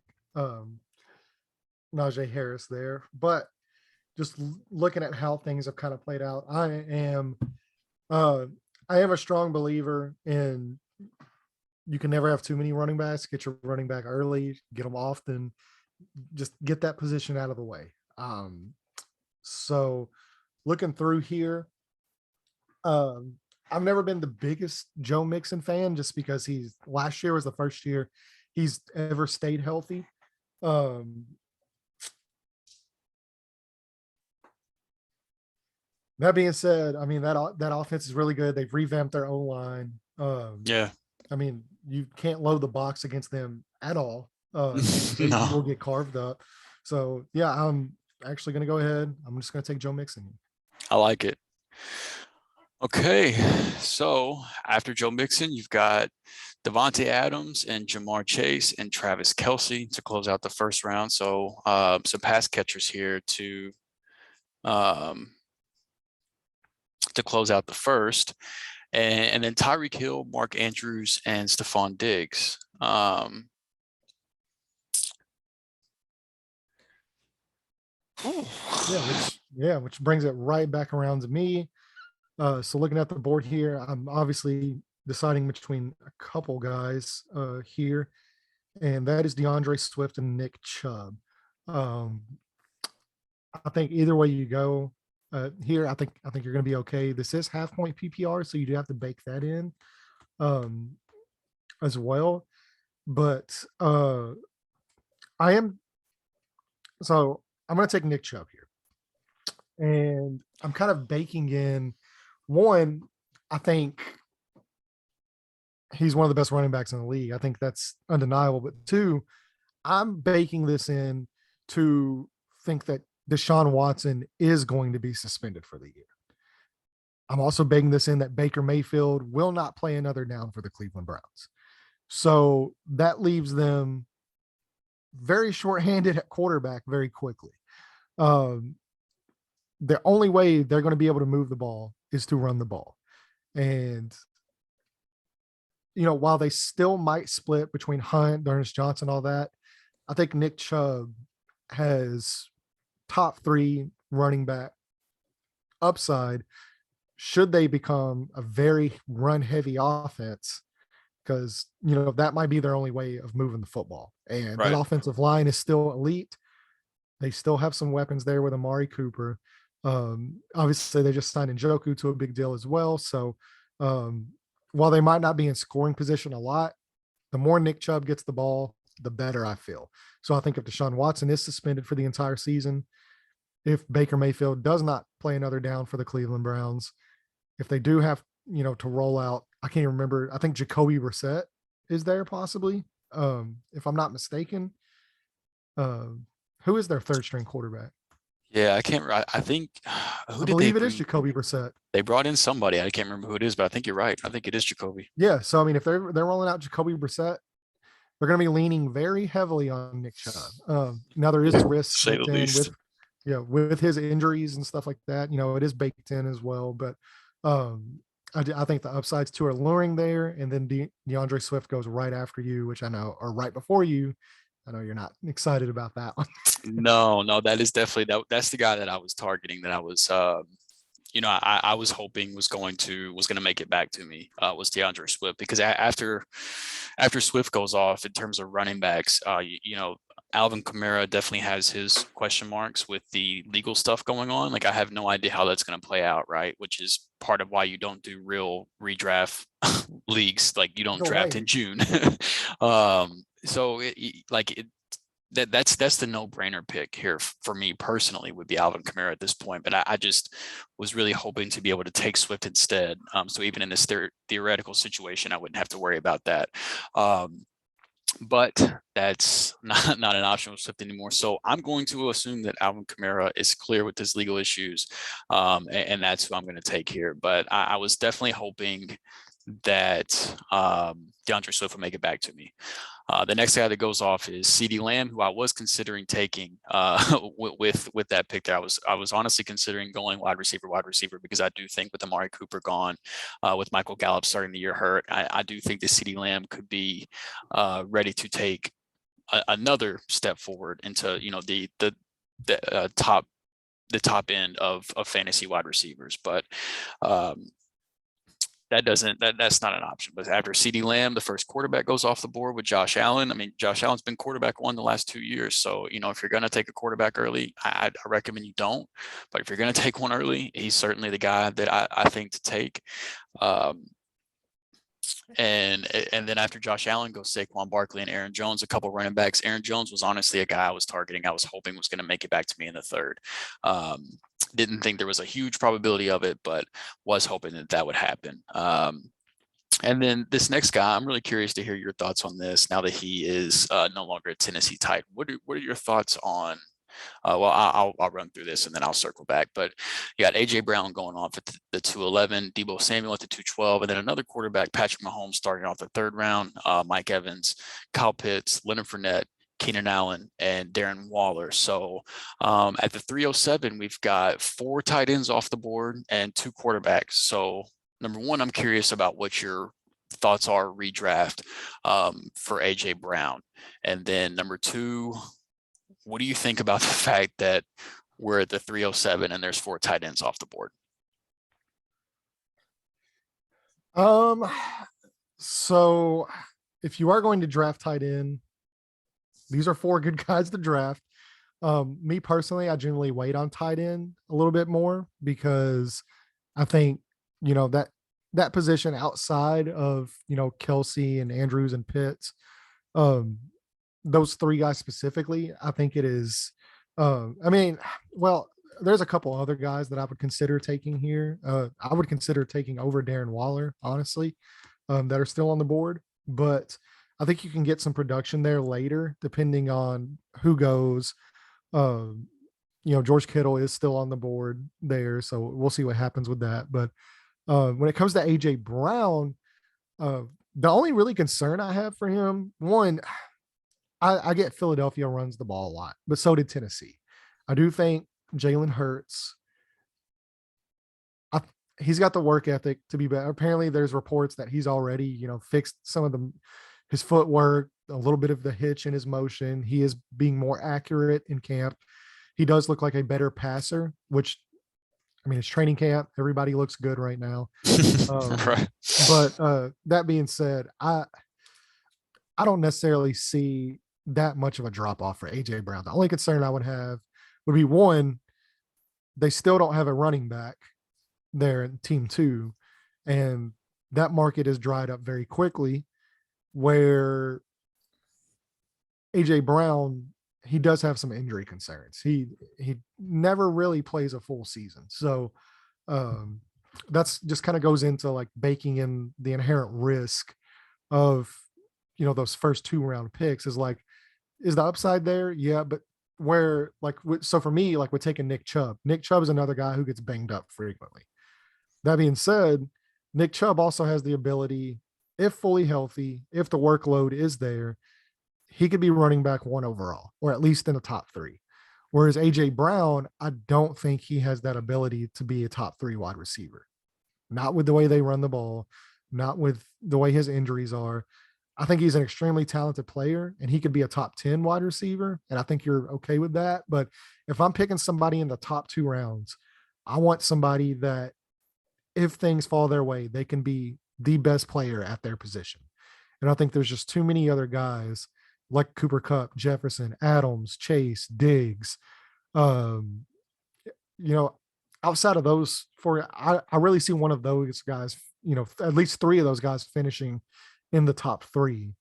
Najee Harris there, but just looking at how things have kind of played out, I am a strong believer in you can never have too many running backs. Get your running back early, get them often, just get that position out of the way. So looking through here, I've never been the biggest Joe Mixon fan just because last year was the first year he's ever stayed healthy. That being said, I mean that offense is really good. They've revamped their own line.
Yeah.
I mean, you can't load the box against them at all. You will
No,
get carved up. So yeah, I'm actually going to go ahead. I'm just going to take Joe Mixon.
I like it. Okay, so after Joe Mixon, you've got Devontae Adams and Jamar Chase and Travis Kelce to close out the first round. So some pass catchers here to close out the first, and then Tyreek Hill, Mark Andrews, and Stephon Diggs.
Which brings it right back around to me. So looking at the board here, I'm obviously deciding between a couple guys here, and that is DeAndre Swift and Nick Chubb. I think either way you go here, I think you're going to be okay. This is half point PPR, so you do have to bake that in as well. But I'm going to take Nick Chubb here, and I'm kind of baking in one. I think he's one of the best running backs in the league. I think that's undeniable. But two, I'm baking this in to think that Deshaun Watson is going to be suspended for the year. I'm also baking this in that Baker Mayfield will not play another down for the Cleveland Browns. So that leaves them very shorthanded at quarterback very quickly. The only way they're going to be able to move the ball is to run the ball. And, while they still might split between Hunt, Ernest Johnson, all that, I think Nick Chubb has top 3 running back upside should they become a very run heavy offense, because that might be their only way of moving the football. And
right.
That offensive line is still elite. They still have some weapons there with Amari Cooper. Obviously they just signed Njoku to a big deal as well. So while they might not be in scoring position a lot, the more Nick Chubb gets the ball, the better I feel. So I think if Deshaun Watson is suspended for the entire season, if Baker Mayfield does not play another down for the Cleveland Browns, if they do have, to roll out, I can't remember. I think Jacoby Brissett is there possibly. If I'm not mistaken. Who is their third string quarterback?
Yeah, I can't. I think
I believe it is Jacoby Brissett.
They brought in somebody. I can't remember who it is, but I think you're right. I think it is Jacoby.
Yeah. So I mean, if they're rolling out Jacoby Brissett, they're going to be leaning very heavily on Nick Chubb. Now there is risk
Say the least.
with his injuries and stuff like that. It is baked in as well. But I think the upsides too are alluring there, and then DeAndre Swift goes right after you, which I know, or right before you. I know you're not excited about that one.
No, that is definitely that's the guy that I was targeting. That I was, I was hoping was going to make it back to me. Was DeAndre Swift, because after Swift goes off in terms of running backs, Alvin Kamara definitely has his question marks with the legal stuff going on. Like I have no idea how that's going to play out, right? Which is part of why you don't do real redraft leagues. Like you don't draft in June. So that's the no-brainer pick here for me personally would be Alvin Kamara at this point. But I just was really hoping to be able to take Swift instead. So even in this theoretical situation, I wouldn't have to worry about that. But that's not an option with Swift anymore. So I'm going to assume that Alvin Kamara is clear with his legal issues. And that's who I'm going to take here. But I was definitely hoping that DeAndre Swift will make it back to me. The next guy that goes off is CeeDee Lamb, who I was considering taking with that pick there. I was honestly considering going wide receiver, because I do think with Amari Cooper gone, with Michael Gallup starting the year hurt, I do think that CeeDee Lamb could be ready to take another step forward into the top end of fantasy wide receivers. But that's not an option. But after CeeDee Lamb, the first quarterback goes off the board with Josh Allen. I mean, Josh Allen's been quarterback one the last 2 years. So, if you're going to take a quarterback early, I recommend you don't. But if you're going to take one early, he's certainly the guy that I think to take. And then after Josh Allen goes Saquon Barkley and Aaron Jones, a couple running backs. Aaron Jones was honestly a guy I was targeting. I was hoping was going to make it back to me in the third. Didn't think there was a huge probability of it, but was hoping that would happen. And then this next guy, I'm really curious to hear your thoughts on this now that he is no longer a Tennessee Titan. What are your thoughts on? Well, I'll run through this and then I'll circle back. But you got AJ Brown going off at the 211, Deebo Samuel at the 212, and then another quarterback, Patrick Mahomes, starting off the third round, Mike Evans, Kyle Pitts, Leonard Fournette, Keenan Allen, and Darren Waller. So at the 307, we've got 4 tight ends off the board and 2 quarterbacks. So number one, I'm curious about what your thoughts are redraft for AJ Brown. And then number 2, what do you think about the fact that we're at the 307 and there's 4 tight ends off the board?
So if you are going to draft tight end, these are 4 good guys to draft. Me personally, I generally wait on tight end a little bit more because I think, that position outside of, Kelsey and Andrews and Pitts, those 3 guys specifically, I think it is, there's a couple other guys that I would consider taking here. I would consider taking over Darren Waller, honestly, that are still on the board, but I think you can get some production there later, depending on who goes. George Kittle is still on the board there, so we'll see what happens with that. But when it comes to AJ Brown, the only really concern I have for him, one, I get Philadelphia runs the ball a lot, but so did Tennessee. I do think Jalen Hurts, he's got the work ethic to be better. Apparently there's reports that he's already, fixed some of his footwork, a little bit of the hitch in his motion. He is being more accurate in camp. He does look like a better passer, which, it's training camp. Everybody looks good right now.
Right.
But that being said, I don't necessarily see that much of a drop off for AJ Brown. The only concern I would have would be, one, they still don't have a running back there in team 2, and that market is dried up very quickly, where AJ Brown, he does have some injury concerns. He never really plays a full season. So that's just kind of goes into like baking in the inherent risk of, those first 2 round picks is the upside there? Yeah. But so for me, like we're taking Nick Chubb is another guy who gets banged up frequently. That being said, Nick Chubb also has the ability, if fully healthy, if the workload is there, he could be running back 1 overall, or at least in the top 3. Whereas AJ Brown, I don't think he has that ability to be a top 3 wide receiver. Not with the way they run the ball, not with the way his injuries are. I think he's an extremely talented player and he could be a top 10 wide receiver. And I think you're okay with that. But if I'm picking somebody in the top 2 rounds, I want somebody that if things fall their way, they can be the best player at their position. And I think there's just too many other guys like Cooper Kupp, Jefferson, Adams, Chase, Diggs. Outside of those 4, I really see one of those guys, at least 3 of those guys finishing in the top 3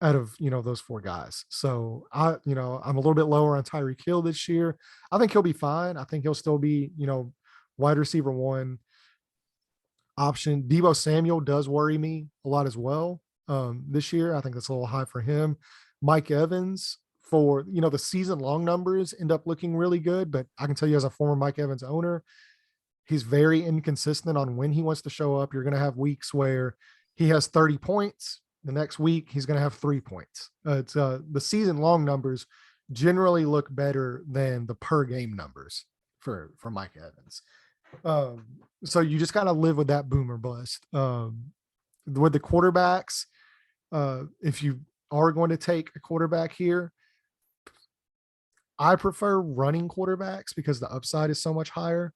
out of, those 4 guys. So I'm a little bit lower on Tyreek Hill this year. I think he'll be fine. I think he'll still be, wide receiver 1 option. Deebo Samuel does worry me a lot as well. This year, I think that's a little high for him. Mike Evans, for the season long numbers end up looking really good, but I can tell you as a former Mike Evans owner, he's very inconsistent on when he wants to show up. You're going to have weeks where he has 30 points. The next week, he's going to have 3 points. It's the season long numbers generally look better than the per game numbers for Mike Evans. So you just kind of live with that boom or bust. With the quarterbacks, if you are going to take a quarterback here, I prefer running quarterbacks because the upside is so much higher.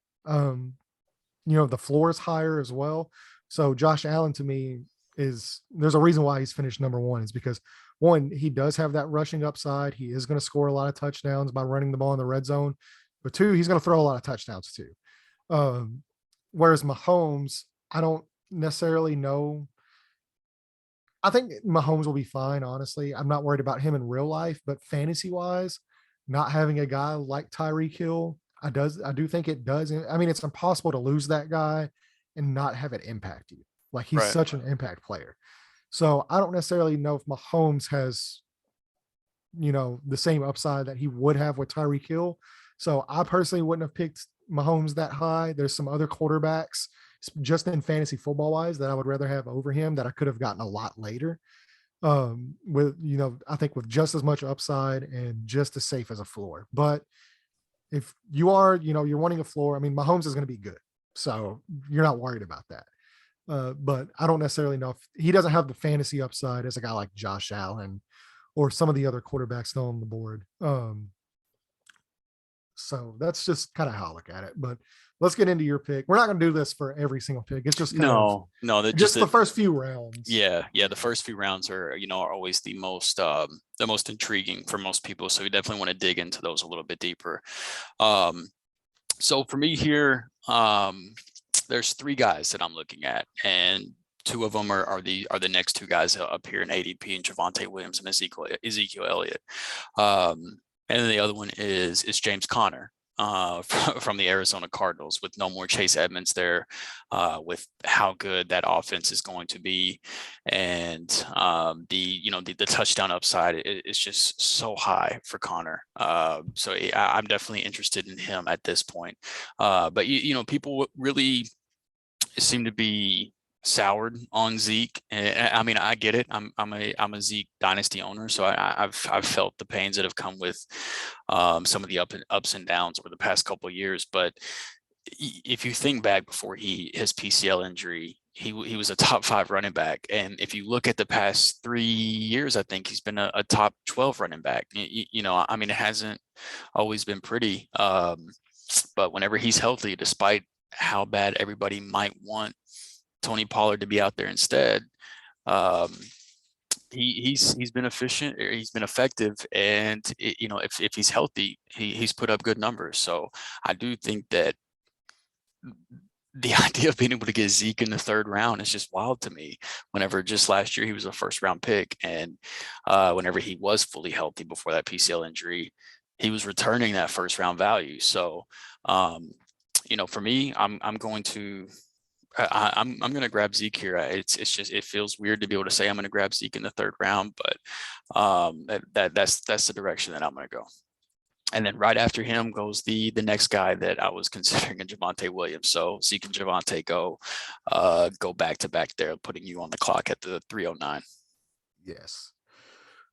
the floor is higher as well. So Josh Allen to me there's a reason why he's finished number one is because one, he does have that rushing upside. He is going to score a lot of touchdowns by running the ball in the red zone, but two, he's going to throw a lot of touchdowns too. Whereas Mahomes, I don't necessarily know. I think Mahomes will be fine, honestly. I'm not worried about him in real life, but fantasy wise, not having a guy like Tyreek Hill, I do think it does. I mean, it's impossible to lose that guy and not have it impact you. Like he's
Right.
such an impact player. So I don't necessarily know if Mahomes has, the same upside that he would have with Tyreek Hill. So I personally wouldn't have picked Mahomes that high. There's some other quarterbacks just in fantasy football wise that I would rather have over him that I could have gotten a lot later. With, I think with just as much upside and just as safe as a floor. But if you are, you're wanting a floor, I mean, Mahomes is going to be good. So you're not worried about that. But I don't necessarily know if he doesn't have the fantasy upside as a guy like Josh Allen or some of the other quarterbacks still on the board. So that's just kind of how I look at it. But let's get into your pick. We're not going to do this for every single pick. It's just
no, that
just the first few rounds.
Yeah. The first few rounds are always the most intriguing for most people. So we definitely want to dig into those a little bit deeper. So for me here, there's three guys that I'm looking at, and two of them are the next two guys up here in ADP, and Javonte Williams and Ezekiel Elliott. And then the other one is James Conner from the Arizona Cardinals, with no more Chase Edmonds there, with how good that offense is going to be. And the touchdown upside is just so high for Conner. So I'm definitely interested in him at this point. But people really seem to be soured on Zeke. And I mean, I get it. I'm a Zeke Dynasty owner, so I've felt the pains that have come with some of the ups and downs over the past couple of years. But if you think back before his PCL injury, he was a top 5 running back, and if you look at the past 3 years, I think he's been a top 12 running back. I mean, it hasn't always been pretty, but whenever he's healthy, despite how bad everybody might want Tony Pollard to be out there instead, he's been efficient, he's been effective, and if he's healthy, he's put up good numbers. So I do think that the idea of being able to get Zeke in the 3rd round is just wild to me. Whenever just last year he was a 1st round pick, and whenever he was fully healthy before that PCL injury, he was returning that 1st round value. So for me, I'm going to grab Zeke here. It's just, it feels weird to be able to say I'm going to grab Zeke in the 3rd round, but that's the direction that I'm going to go. And then right after him goes the next guy that I was considering, in Javonte Williams. So Zeke and Javonte go back to back there, putting you on the clock at the 309.
Yes,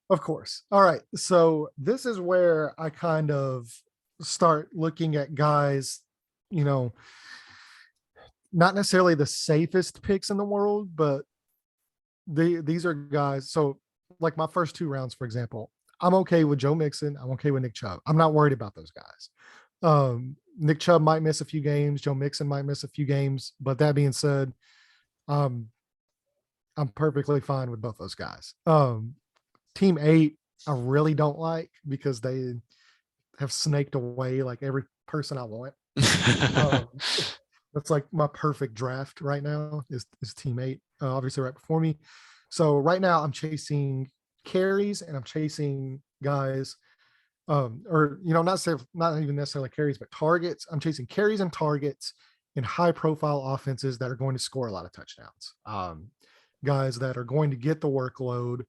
of course. All right. So this is where I kind of start looking at guys, not necessarily the safest picks in the world, but these are guys. So like my first 2 rounds, for example, I'm okay with Joe Mixon. I'm okay with Nick Chubb. I'm not worried about those guys. Nick Chubb might miss a few games. Joe Mixon might miss a few games. But that being said, I'm perfectly fine with both those guys. Team 8, I really don't like, because they have snaked away like every person I want. That's like my perfect draft right now is team 8, obviously right before me. So right now I'm chasing carries, and I'm chasing guys, not even necessarily carries, but targets. I'm chasing carries and targets in high profile offenses that are going to score a lot of touchdowns. Guys that are going to get the workload.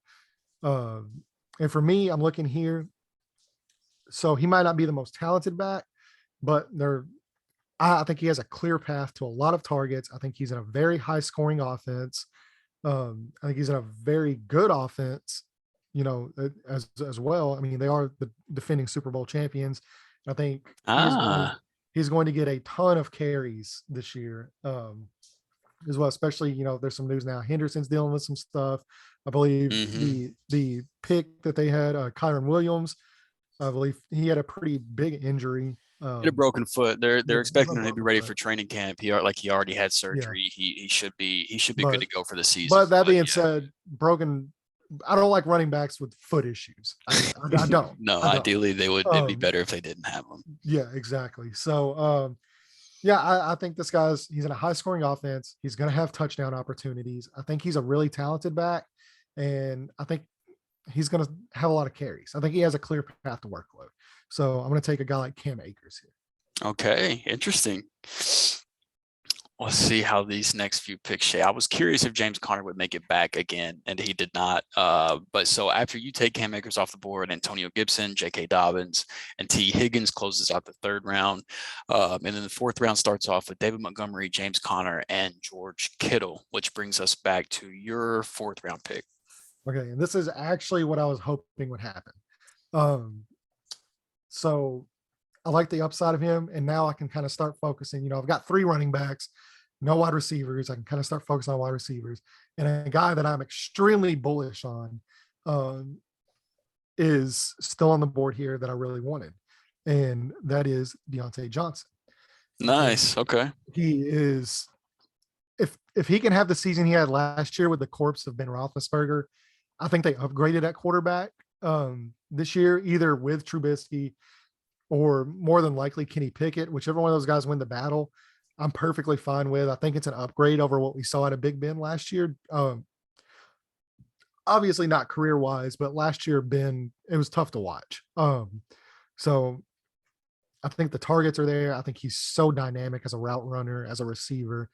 And for me, I'm looking here. So he might not be the most talented back, but I think he has a clear path to a lot of targets. I think he's in a very high scoring offense. I think he's in a very good offense, as well. I mean, they are the defending Super Bowl champions. I think he's going to get a ton of carries this year, as well, especially, there's some news now. Henderson's dealing with some stuff. I believe the pick that they had, Kyron Williams, I believe he had a pretty big injury.
He had a broken foot. They're
Yeah,
expecting
a
him to be
broken
ready
foot.
for training camp. He already had
Yeah,
surgery. He should be good
but
to go for the season.
but that
But
being
yeah,
said, broken. I don't like running backs with foot issues. I don't.
no,
I don't.
ideally they would. It'd be
Um,
better if they didn't have him.
yeah, exactly. So, yeah, I think this he's in a high scoring offense. He's going to have touchdown opportunities. I think he's a really talented back, and I think he's going to have a lot of carries. I think he has a clear path to workload. So I'm going to take a guy like Cam Akers here.
Okay, interesting. Let's see how these next few picks shape. I was curious if James Conner would make it back again, and he did not. But so after you take Cam Akers off the board, Antonio Gibson, J.K. Dobbins, and T. Higgins closes out the third round. And then the fourth round starts off with David Montgomery, James Conner, and George Kittle, which brings us back to your fourth round pick.
Okay, and this is actually what I was hoping would happen. So I like the upside of him, and now I can kind of start focusing. You know, I've got 3 running backs, no wide receivers. I can kind of start focusing on wide receivers, and a guy that I'm extremely bullish on is still on the board here that I really wanted, and that is Deontay Johnson.
Nice. Okay.
He is, if he can have the season he had last year with the corpse of Ben Roethlisberger, I think they upgraded at quarterback this year, either with Trubisky or more than likely Kenny Pickett, whichever one of those guys win the battle. I'm perfectly fine with. I think it's an upgrade over what we saw at a Big Ben last year. Obviously not career wise, but last year Ben, it was tough to watch. So I think the targets are there. I think he's so dynamic as a route runner, as a receiver.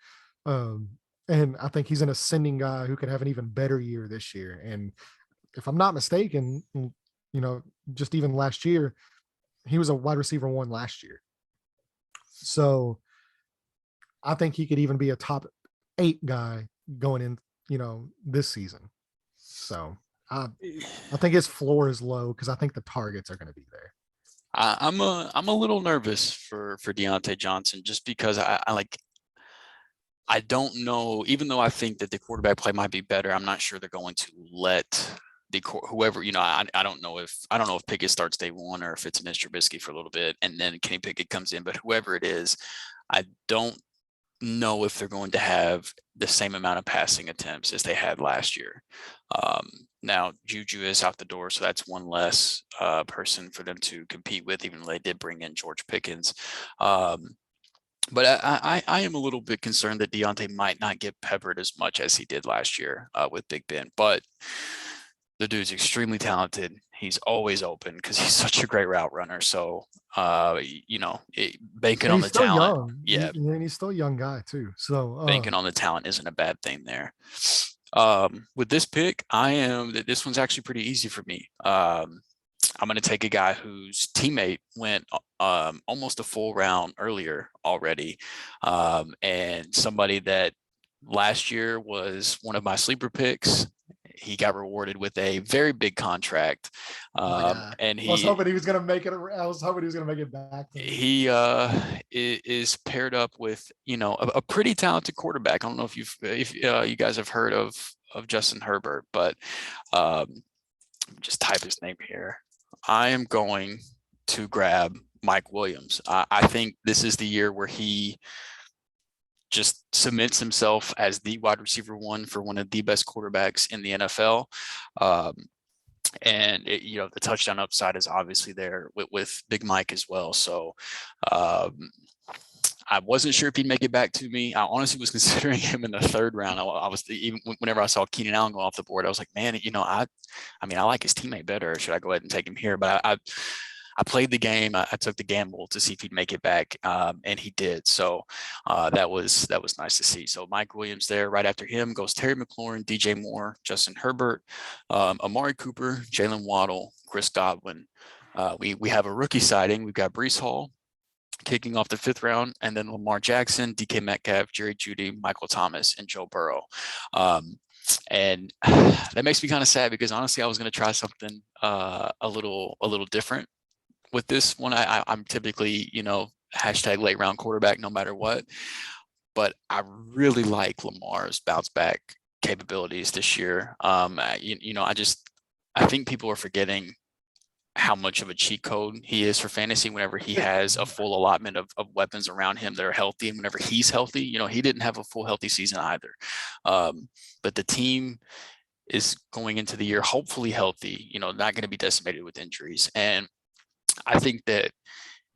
And I think he's an ascending guy who could have an even better year this year. And if I'm not mistaken, you know, just even last year, he was a wide receiver 1 last year. So I think he could even be a top 8 guy going in, you know, this season. So I think his floor is low because I think the targets are going to be there.
I'm a little nervous for Deontay Johnson just because I don't know, even though I think that the quarterback play might be better, I'm not sure they're going to let whoever, you know, I don't know if Pickett starts day 1 or if it's Mr. Trubisky for a little bit and then Kenny Pickett comes in, but whoever it is, I don't know if they're going to have the same amount of passing attempts as they had last year. Now Juju is out the door, so that's one less person for them to compete with, even though they did bring in George Pickens. But I am a little bit concerned that Deontay might not get peppered as much as he did last year with Big Ben. But the dude's extremely talented. He's always open because he's such a great route runner. So, you know, banking on the talent.
Young.
Yeah.
And he's still a young guy too. So
banking on the talent isn't a bad thing there. With this pick, this one's actually pretty easy for me. I'm going to take a guy whose teammate went almost a full round earlier already, and somebody that last year was one of my sleeper picks. He got rewarded with a very big contract, and
I was hoping he was going to make it. I was hoping he was going to make it back.
He is paired up with, you know, a pretty talented quarterback. I don't know if you guys have heard of Justin Herbert, but just type his name here. I am going to grab Mike Williams. I think this is the year where he just cements himself as the wide receiver 1 for one of the best quarterbacks in the NFL. And you know, the touchdown upside is obviously there with Big Mike as well. So I wasn't sure if he'd make it back to me. I honestly was considering him in the third round. I was even whenever I saw Keenan Allen go off the board, I was like, man, you know, I mean, I like his teammate better. Should I go ahead and take him here? But I played the game. I took the gamble to see if he'd make it back, and he did. So that was nice to see. So Mike Williams there. Right after him goes Terry McLaurin, DJ Moore, Justin Herbert, Amari Cooper, Jalen Waddle, Chris Godwin. We have a rookie sighting. We've got Breece Hall kicking off the 5th round, and then Lamar Jackson, DK Metcalf, Jerry Jeudy, Michael Thomas, and Joe Burrow. And that makes me kind of sad because honestly, I was going to try something a little different with this one. I'm typically, you know, hashtag late round quarterback no matter what, but I really like Lamar's bounce back capabilities this year. You know, I think people are forgetting how much of a cheat code he is for fantasy whenever he has a full allotment of weapons around him that are healthy. And whenever he's healthy, he didn't have a full healthy season either. But the team is going into the year hopefully healthy, not going to be decimated with injuries. And I think that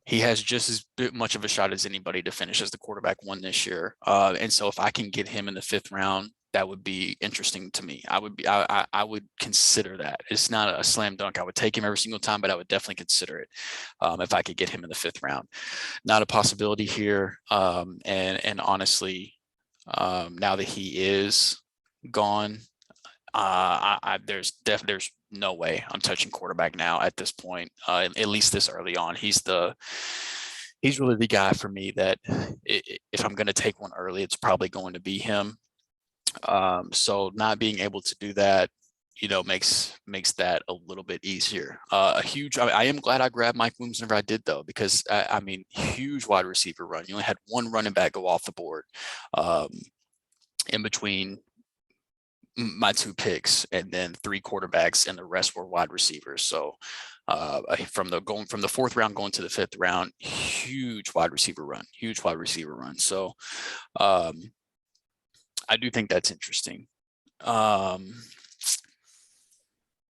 he has just as much of a shot as anybody to finish as the quarterback one this year. And so if I can get him in the 5th round, that would be interesting to me. I would consider that. It's not a slam dunk. I would take him every single time, but I would definitely consider it if I could get him in the 5th round. Not a possibility here. And honestly, now that he is gone, there's no way I'm touching quarterback now at this point, at least this early on. He's really the guy for me that if I'm going to take one early, it's probably going to be him. So not being able to do that, makes that a little bit easier. I am glad I grabbed Mike Williams whenever I did though, because huge wide receiver run. You only had one running back go off the board in between my 2 picks, and then 3 quarterbacks, and the rest were wide receivers. So from the 4th round going to the 5th round, huge wide receiver run. So I do think that's interesting.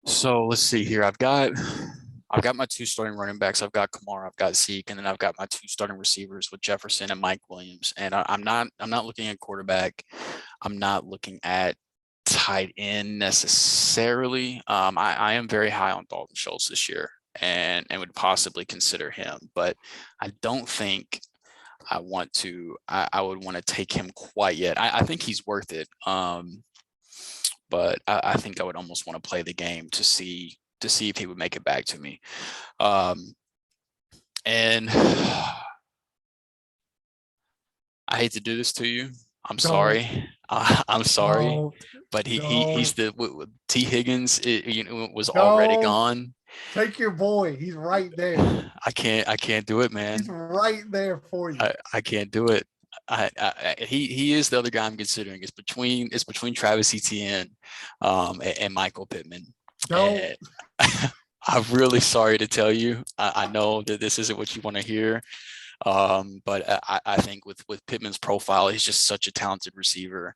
So let's see here. I've got my 2 starting running backs. I've got Kamara, I've got Zeke, and then I've got my 2 starting receivers with Jefferson and Mike Williams. And I'm not looking at quarterback. I'm not looking at tight end necessarily. I am very high on Dalton Schultz this year, and would possibly consider him, but I don't think I would want to take him quite yet. I think he's worth it. But I think I would almost want to play the game to see if he would make it back to me. And I hate to do this to you. I'm sorry. I'm sorry, but he's the T. Higgins. Was already gone.
Take your boy. He's right there.
I can't do it, man.
He's right there for you.
I can't do it. He is the other guy I'm considering. It's between Travis Etienne and Michael Pittman. And I'm really sorry to tell you. I know that this isn't what you want to hear. But I think with Pittman's profile, he's just such a talented receiver.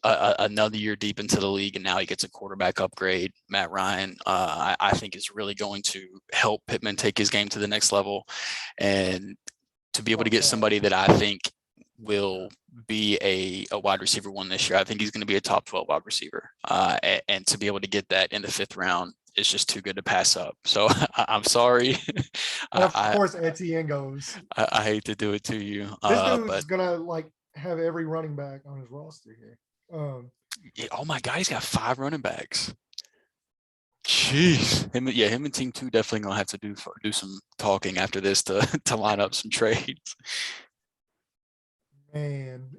Another year deep into the league, and now he gets a quarterback upgrade. Matt Ryan, I think, is really going to help Pittman take his game to the next level, and to be able to get somebody that I think will be a wide receiver 1 this year. I think he's going to be a top 12 wide receiver, and to be able to get that in the 5th round, it's just too good to pass up. So I'm sorry.
And of course, Etienne goes.
I hate to do it to you.
This dude's gonna have every running back on his roster here.
Oh my God, he's got 5 running backs. Jeez, him and Team 2 definitely gonna have to do some talking after this to line up some trades.
Man,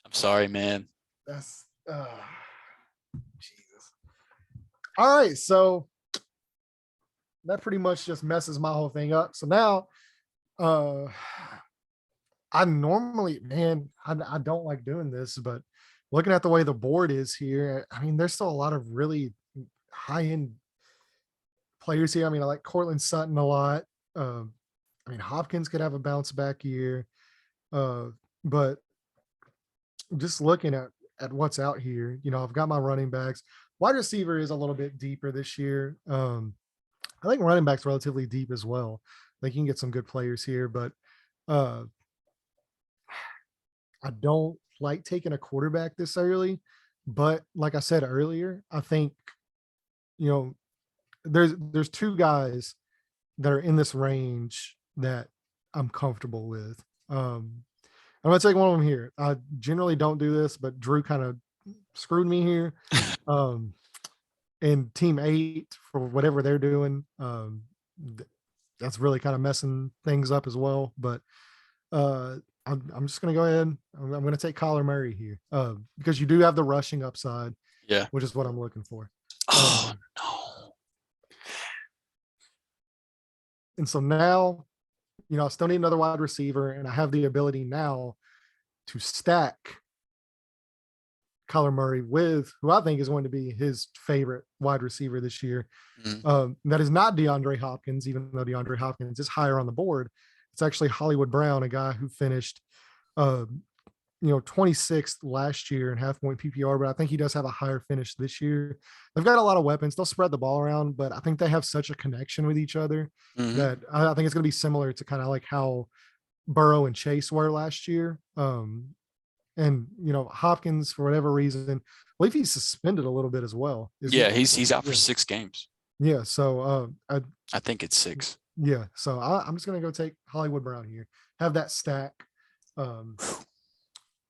I'm sorry, man.
That's Jesus. All right, so that pretty much just messes my whole thing up. So now, I normally, man, I don't like doing this, but looking at the way the board is here, I mean, there's still a lot of really high-end players here. I mean, I like Cortland Sutton a lot. I mean, Hopkins could have a bounce back year. But just looking at what's out here, I've got my running backs. Wide receiver is a little bit deeper this year. I think running back's relatively deep as well. Like you can get some good players here, but I don't like taking a quarterback this early. But like I said earlier, I think, there's 2 guys that are in this range that I'm comfortable with. I'm going to take one of them here. I generally don't do this, but Drew kind of screwed me here. And Team 8, for whatever they're doing, that's really kind of messing things up as well. But I'm just going to go ahead. I'm going to take Kyler Murray here because you do have the rushing upside, which is what I'm looking for.
Oh, no.
And so now, I still need another wide receiver, and I have the ability now to stack Kyler Murray with who I think is going to be his favorite wide receiver this year. That is not DeAndre Hopkins, even though DeAndre Hopkins is higher on the board. It's actually Hollywood Brown, a guy who finished, 26th last year in half point PPR, but I think he does have a higher finish this year. They've got a lot of weapons. They'll spread the ball around, but I think they have such a connection with each other that I think it's going to be similar to kind of like how Burrow and Chase were last year. And Hopkins, for whatever reason, I believe he's suspended a little bit as well.
He's out for 6 games.
Yeah, so
I think it's 6.
Yeah, so I'm just gonna go take Hollywood Brown here. Have that stack,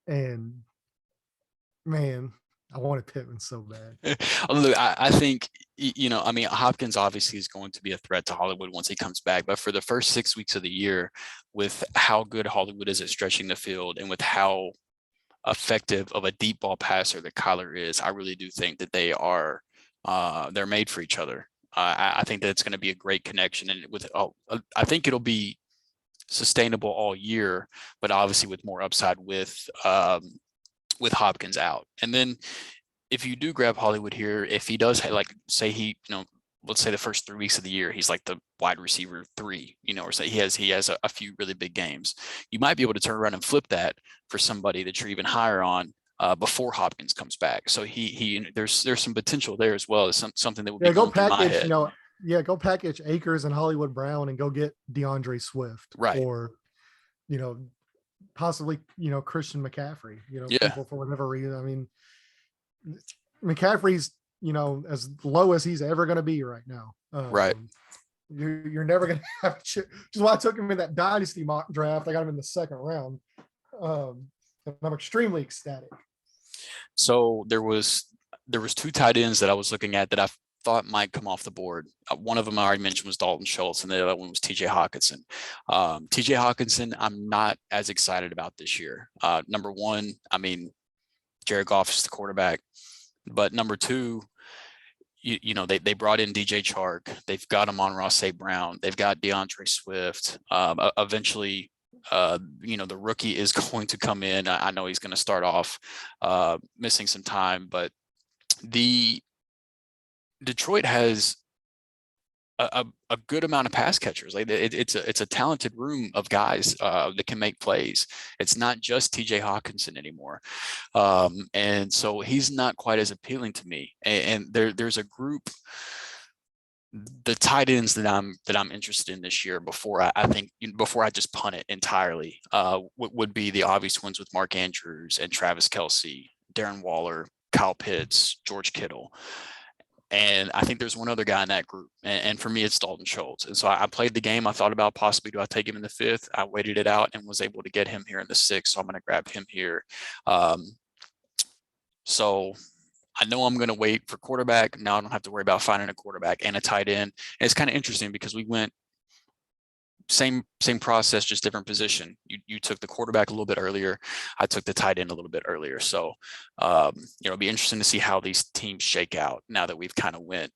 and man, I wanted Pittman so bad.
Look, I think Hopkins obviously is going to be a threat to Hollywood once he comes back. But for the first 6 weeks of the year, with how good Hollywood is at stretching the field and with how effective of a deep ball passer that Kyler is, I really do think that they're made for each other. I think that it's going to be a great connection, and I think it'll be sustainable all year, but obviously with more upside with Hopkins out. And then if you do grab Hollywood here, if he does say let's say the first 3 weeks of the year, he's like the wide receiver 3, or say he has a few really big games, you might be able to turn around and flip that for somebody that you're even higher on before Hopkins comes back. So there's some potential there as well. It's something that would be
go
going through my head.
Go package Akers and Hollywood Brown and go get DeAndre Swift,
right?
Or, possibly, Christian McCaffrey, people for whatever reason. I mean, McCaffrey's, as low as he's ever going to be right now.
Right.
You're never going to have to, which is why I took him in that Dynasty mock draft. I got him in the second round. I'm extremely ecstatic.
So there was 2 tight ends that I was looking at that I thought might come off the board. One of them I already mentioned was Dalton Schultz, and the other one was TJ Hawkinson. TJ Hawkinson, I'm not as excited about this year. Number one, Jared Goff is the quarterback, but number 2, they brought in DJ Chark. They've got him on Ross St. Brown. They've got DeAndre Swift. Eventually, the rookie is going to come in. I know he's going to start off missing some time, but the Detroit has a good amount of pass catchers. Like it's a talented room of guys that can make plays. It's not just TJ Hawkinson anymore, and so he's not quite as appealing to me. And there's a group, the tight ends that I'm interested in this year before I just punt it entirely would be the obvious ones with Mark Andrews and Travis Kelce, Darren Waller, Kyle Pitts, George Kittle. And I think there's one other guy in that group. And for me, it's Dalton Schultz. And so I played the game. I thought about possibly, do I take him in the 5th? I waited it out and was able to get him here in the 6th. So I'm going to grab him here. So I know I'm going to wait for quarterback. Now I don't have to worry about finding a quarterback and a tight end. And it's kind of interesting because we went same process, just different position. You took the quarterback a little bit earlier. I took the tight end a little bit earlier. So, it'll be interesting to see how these teams shake out now that we've kind of went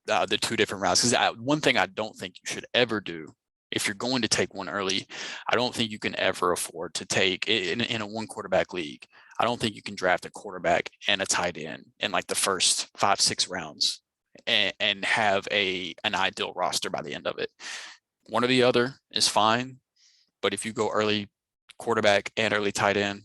the 2 different routes. Because one thing I don't think you should ever do, if you're going to take one early, I don't think you can ever afford to take in a 1 quarterback league. I don't think you can draft a quarterback and a tight end in like the first 5-6 rounds and have an ideal roster by the end of it. One or the other is fine, but if you go early quarterback and early tight end,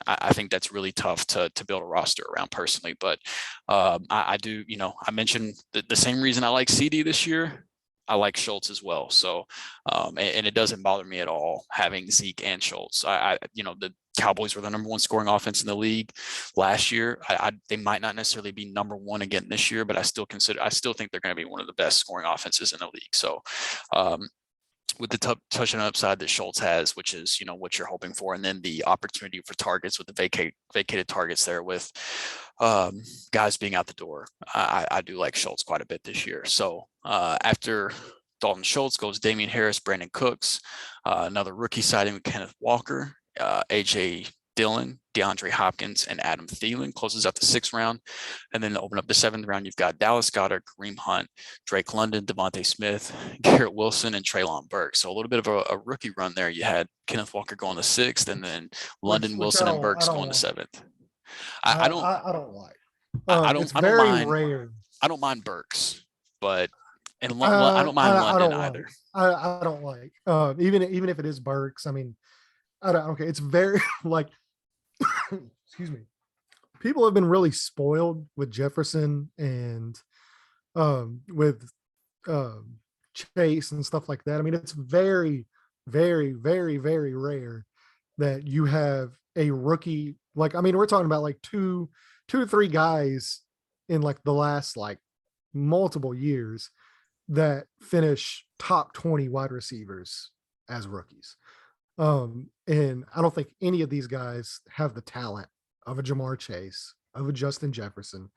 I think that's really tough to build a roster around personally. But I do, I mentioned the same reason I like CD this year. I like Schultz as well. So, and it doesn't bother me at all having Zeke and Schultz. The Cowboys were the number 1 scoring offense in the league last year. They might not necessarily be number 1 again this year, but I still think they're going to be one of the best scoring offenses in the league. So, with the touchdown upside that Schultz has, which is, what you're hoping for. And then the opportunity for targets with the vacated targets there with guys being out the door. I do like Schultz quite a bit this year. So after Dalton Schultz goes Damian Harris, Brandon Cooks, another rookie signing with Kenneth Walker, AJ Dillon, DeAndre Hopkins, and Adam Thielen closes out the 6th round. And then to open up the 7th round, you've got Dallas Goedert, Kareem Hunt, Drake London, Devontae Smith, Garrett Wilson, and Treylon Burks. So a little bit of a rookie run there. You had Kenneth Walker going the 6th, and then London, Wilson, and Burks going the 7th. I don't
I don't like. It's
I don't
very
mind
rare.
I don't mind Burks, but I don't mind
I
London
don't like.
either.
I don't like. Even if it is Burks, I mean, I don't. Okay, it's very like. Excuse me. People have been really spoiled with Jefferson and with um, Chase and stuff like that. I mean, it's very, very, very, very rare that you have a rookie. Like, I mean, we're talking about like two or three guys in like the last like multiple years that finish top 20 wide receivers as rookies. And I don't think any of these guys have the talent of a Jamar Chase, of a Justin Jefferson.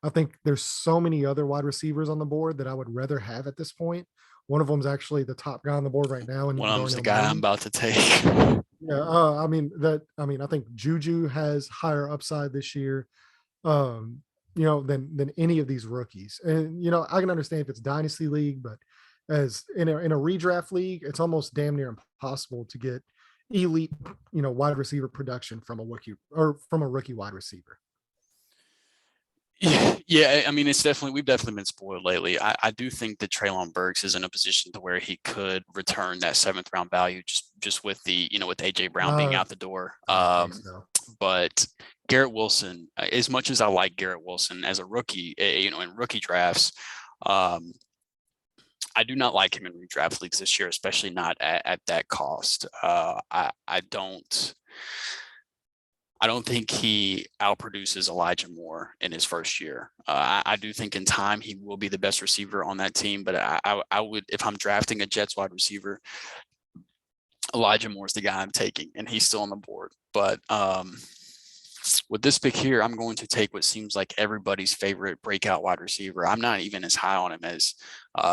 I think there's so many other wide receivers on the board that I would rather have at this point. One of them is actually the top guy on the board right now, and
One of them's the
Darnell
guy I'm
Mooney.
about to take.
Yeah, I think Juju has higher upside this year, um, than any of these rookies. And I can understand if it's dynasty league, but as in a redraft league, it's almost damn near impossible to get elite, wide receiver production from a rookie wide receiver.
Yeah, I mean, we've definitely been spoiled lately. I do think that Treylon Burks is in a position to where he could return that 7th round value just with with AJ Brown being out the door.
I don't think so.
But Garrett Wilson, as much as I like Garrett Wilson as a rookie, in rookie drafts, I do not like him in redraft leagues this year, especially not at that cost. I don't think he outproduces Elijah Moore in his first year. I do think in time he will be the best receiver on that team, but I would, if I'm drafting a Jets wide receiver, Elijah Moore is the guy I'm taking, and he's still on the board. But with this pick here, I'm going to take what seems like everybody's favorite breakout wide receiver. I'm not even as high on him as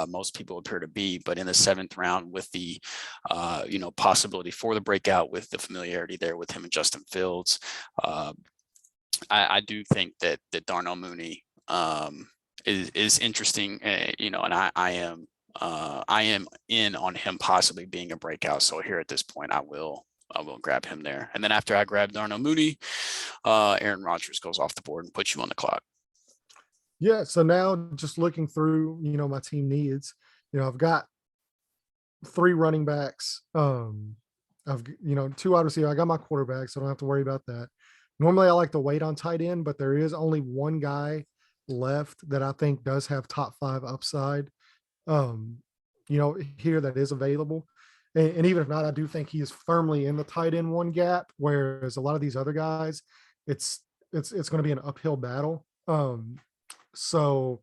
most people appear to be, but in the 7th round with the, possibility for the breakout, with the familiarity there with him and Justin Fields, I do think that Darnell Mooney is interesting, and I am in on him possibly being a breakout. So here at this point, I will grab him there. And then after I grab Darnell Mooney, Aaron Rodgers goes off the board and puts you on the clock.
Yeah. So now just looking through, my team needs, I've got 3 running backs. I've, 2 wide receivers. I got my quarterback, so I don't have to worry about that. Normally I like to wait on tight end, but there is only one guy left that I think does have top 5 upside, here that is available. And even if not, I do think he is firmly in the tight end 1 gap, whereas a lot of these other guys, it's going to be an uphill battle. So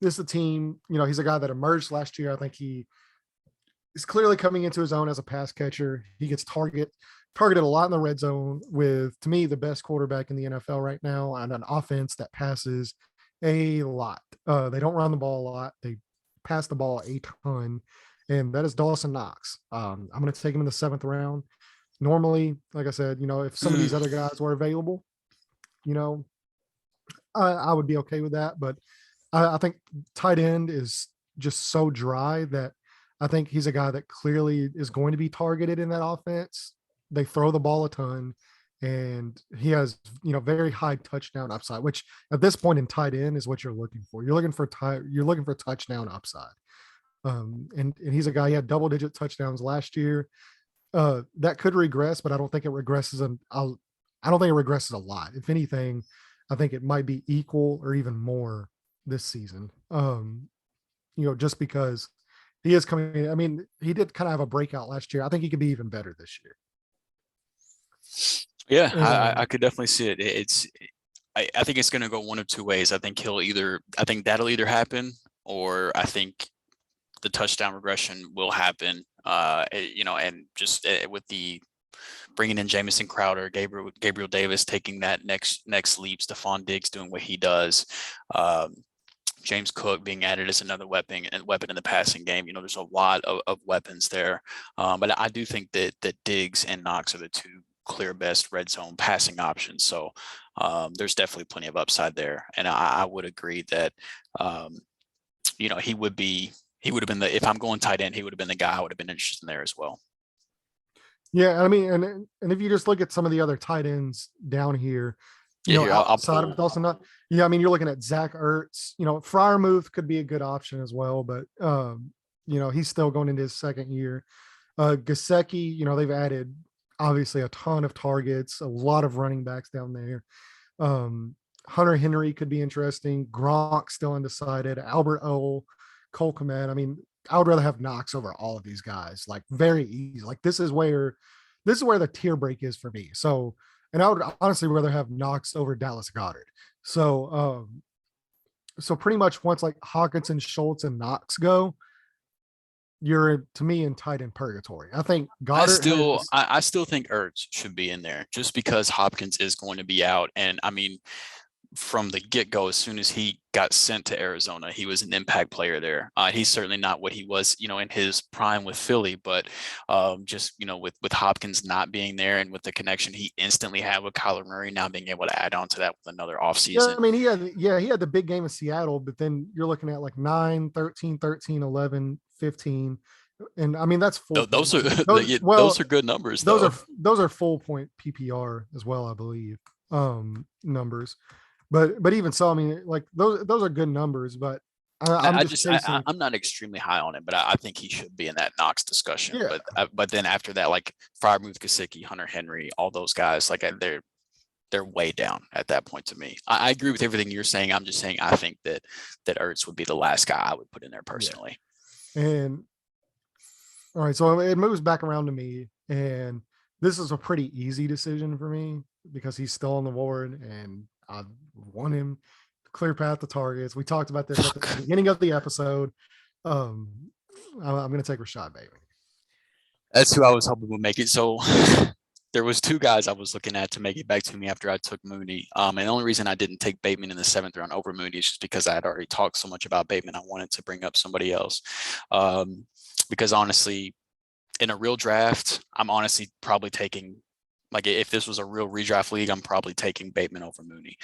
this is a team, he's a guy that emerged last year. I think he is clearly coming into his own as a pass catcher. He gets targeted a lot in the red zone with, to me, the best quarterback in the NFL right now, and an offense that passes a lot. They don't run the ball a lot. They pass the ball a ton. And that is Dawson Knox. I'm going to take him in the 7th round. Normally, like I said, if some of these other guys were available, I would be okay with that. But I think tight end is just so dry that I think he's a guy that clearly is going to be targeted in that offense. They throw the ball a ton, and he has, very high touchdown upside, which at this point in tight end is what you're looking for. You're looking for touchdown upside. And he's a guy, he had double-digit touchdowns last year. That could regress, but I don't think it regresses. I don't think it regresses a lot. If anything, I think it might be equal or even more this season. Just because he is coming in. I mean, he did kind of have a breakout last year. I think he could be even better this year.
Yeah, I could definitely see it. I think it's going to go one of 2 ways. I think that'll either happen, or I think the touchdown regression will happen, and just with the bringing in Jamison Crowder, Gabriel Davis taking that next leap, Stephon Diggs doing what he does, James Cook being added as another weapon in the passing game. There's a lot of weapons there, but I do think that Diggs and Knox are the 2 clear best red zone passing options. So there's definitely plenty of upside there, and I would agree that he would have been if I'm going tight end, he would have been the guy I would have been interested in there as well.
Yeah, I mean, and if you just look at some of the other tight ends down here, You
Yeah,
know,
here I'll
outside of
pull.
Dawson Knox, yeah, I mean, you're looking at Zach Ertz. You know, Fryermuth could be a good option as well, but you know, he's still going into his second year. Gasecki, you know, they've added obviously a ton of targets, a lot of running backs down there. Um, Hunter Henry could be interesting. Gronk still undecided. Albert O, Cole Komet. I mean, I would rather have Knox over all of these guys. Like very easy. Like this is where the tier break is for me. So, and I would honestly rather have Knox over Dallas Goddard. So, so pretty much once like Hawkinson, Schultz, and Knox go, you're to me in tight end purgatory. I think Goddard has.
I still think Ertz should be in there just because Hopkins is going to be out. And I mean, from the get-go, as soon as he got sent to Arizona, he was an impact player there. He's certainly not what he was, in his prime with Philly, but just, with Hopkins not being there and with the connection he instantly had with Kyler Murray, now being able to add on to that with another
Yeah,
offseason.
I mean, he had the big game in Seattle, but then you're looking at like 9, 13, 13, 11, 15. And I mean, that's full.
Those are
Well,
those are good numbers, though.
those are full point PPR as well, I believe. Numbers. But even so, I mean, like those are good numbers, but
I'm not extremely high on him, but I think he should be in that Knox discussion.
Yeah.
But then after that, like Freiermuth, Gesicki, Hunter Henry, all those guys, like they're way down at that point to me. I agree with everything you're saying. I'm just saying I think that Ertz would be the last guy I would put in there personally.
Yeah. And all right, so it moves back around to me, and this is a pretty easy decision for me because he's still on the board, and I want him clear path to targets. We talked about this at the beginning of the episode. I'm going to take Rashad Bateman.
That's who I was hoping would make it. So there was two guys I was looking at to make it back to me after I took Mooney. And the only reason I didn't take Bateman in the 7th round over Mooney is just because I had already talked so much about Bateman. I wanted to bring up somebody else. Because honestly, in a real draft, I'm honestly probably taking, like if this was a real redraft league, I'm probably taking Bateman over Mooney.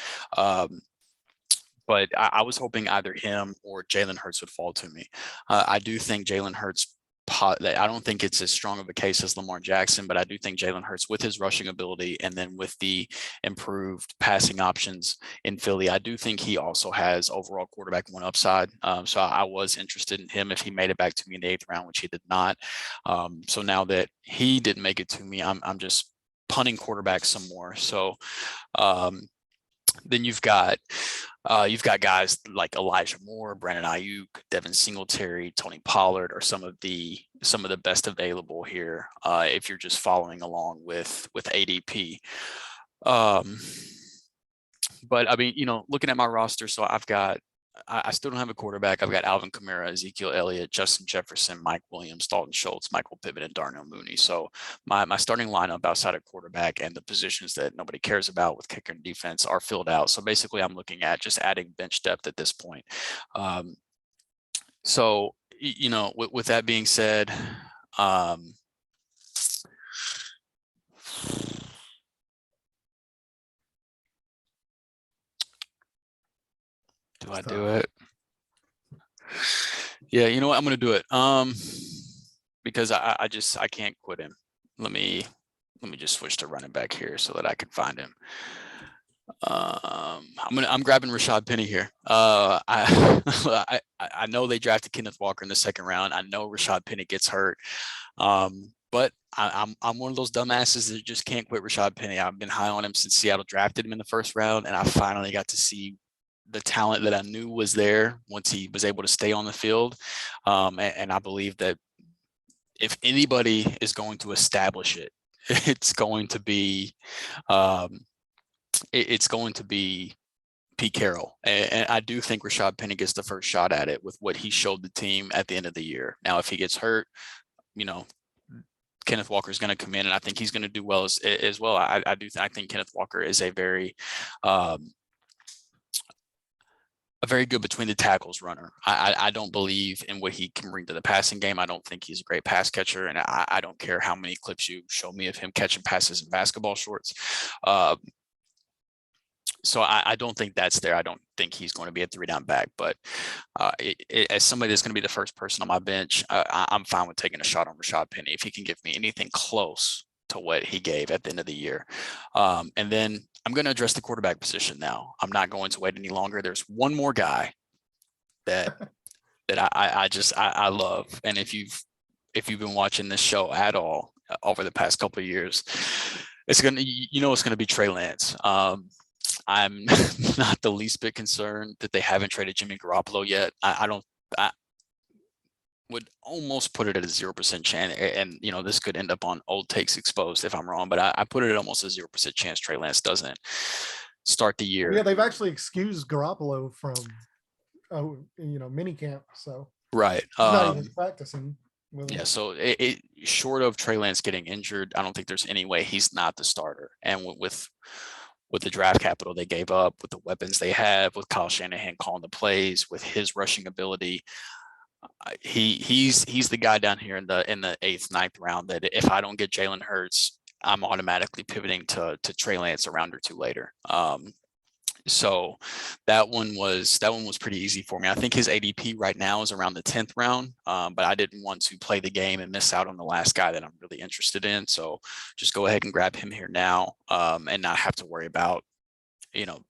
But I was hoping either him or Jalen Hurts would fall to me. I do think Jalen Hurts, I don't think it's as strong of a case as Lamar Jackson, but I do think Jalen Hurts, with his rushing ability and then with the improved passing options in Philly, I do think he also has overall quarterback one upside. So I was interested in him if he made it back to me in the 8th round, which he did not. So now that he didn't make it to me, I'm just punting quarterback some more. So then you've got guys like Elijah Moore, Brandon Ayuk, Devin Singletary, Tony Pollard are some of the best available here if you're just following along with ADP. But I mean, looking at my roster, so I still don't have a quarterback. I've got Alvin Kamara, Ezekiel Elliott, Justin Jefferson, Mike Williams, Dalton Schultz, Michael Pittman, and Darnell Mooney. So my starting lineup outside of quarterback and the positions that nobody cares about with kicker and defense are filled out. So basically, I'm looking at just adding bench depth at this point. So with that being said, do I do it? Yeah, you know what? I'm going to do it. Because I can't quit him. Let me just switch to running back here so that I can find him. I'm grabbing Rashad Penny here. I know they drafted Kenneth Walker in the 2nd round. I know Rashad Penny gets hurt. But I'm one of those dumbasses that just can't quit Rashad Penny. I've been high on him since Seattle drafted him in the 1st round, and I finally got to see the talent that I knew was there once he was able to stay on the field. And I believe that if anybody is going to establish it, it's going to be Pete Carroll. And I do think Rashad Penny gets the first shot at it with what he showed the team at the end of the year. Now, if he gets hurt, Kenneth Walker is going to come in, and I think he's going to do well as well. I think Kenneth Walker is a very good between the tackles runner. I don't believe in what he can bring to the passing game. I don't think he's a great pass catcher, and I don't care how many clips you show me of him catching passes in basketball shorts. So I don't think that's there. I don't think he's going to be a 3-down back, but as somebody that's going to be the first person on my bench, I'm fine with taking a shot on Rashad Penny. If he can give me anything close to what he gave at the end of the year. And then I'm going to address the quarterback position now. I'm not going to wait any longer. There's one more guy that I love, and if you've been watching this show at all over the past couple of years, it's gonna be Trey Lance. I'm not the least bit concerned that they haven't traded Jimmy Garoppolo yet. I would almost put it at a 0% chance, and this could end up on Old Takes Exposed if I'm wrong, but I put it at almost a 0% chance Trey Lance doesn't start the year.
Yeah, they've actually excused Garoppolo from mini camp, so
right.
He's not even practicing.
Yeah, so it short of Trey Lance getting injured, I don't think there's any way he's not the starter. And with the draft capital they gave up, with the weapons they have, with Kyle Shanahan calling the plays, with his rushing ability, he's the guy down here in the 8th, 9th round that if I don't get Jalen Hurts, I'm automatically pivoting to Trey Lance a round or two later. So that one was pretty easy for me. I think his ADP right now is around the 10th round, but I didn't want to play the game and miss out on the last guy that I'm really interested in. So just go ahead and grab him here now, and not have to worry about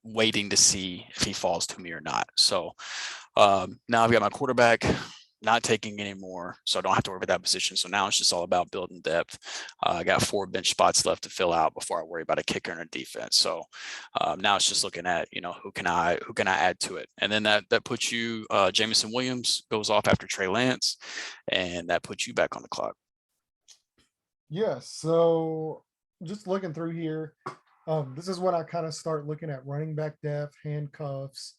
waiting to see if he falls to me or not. So now I've got my quarterback, not taking any more, so I don't have to worry about that position. So now it's just all about building depth. I got 4 bench spots left to fill out before I worry about a kicker and a defense. So now it's just looking at who can I add to it, and then that puts you Jameson Williams goes off after Trey Lance, and that puts you back on the clock.
Yeah. So just looking through here, this is when I kind of start looking at running back depth, handcuffs.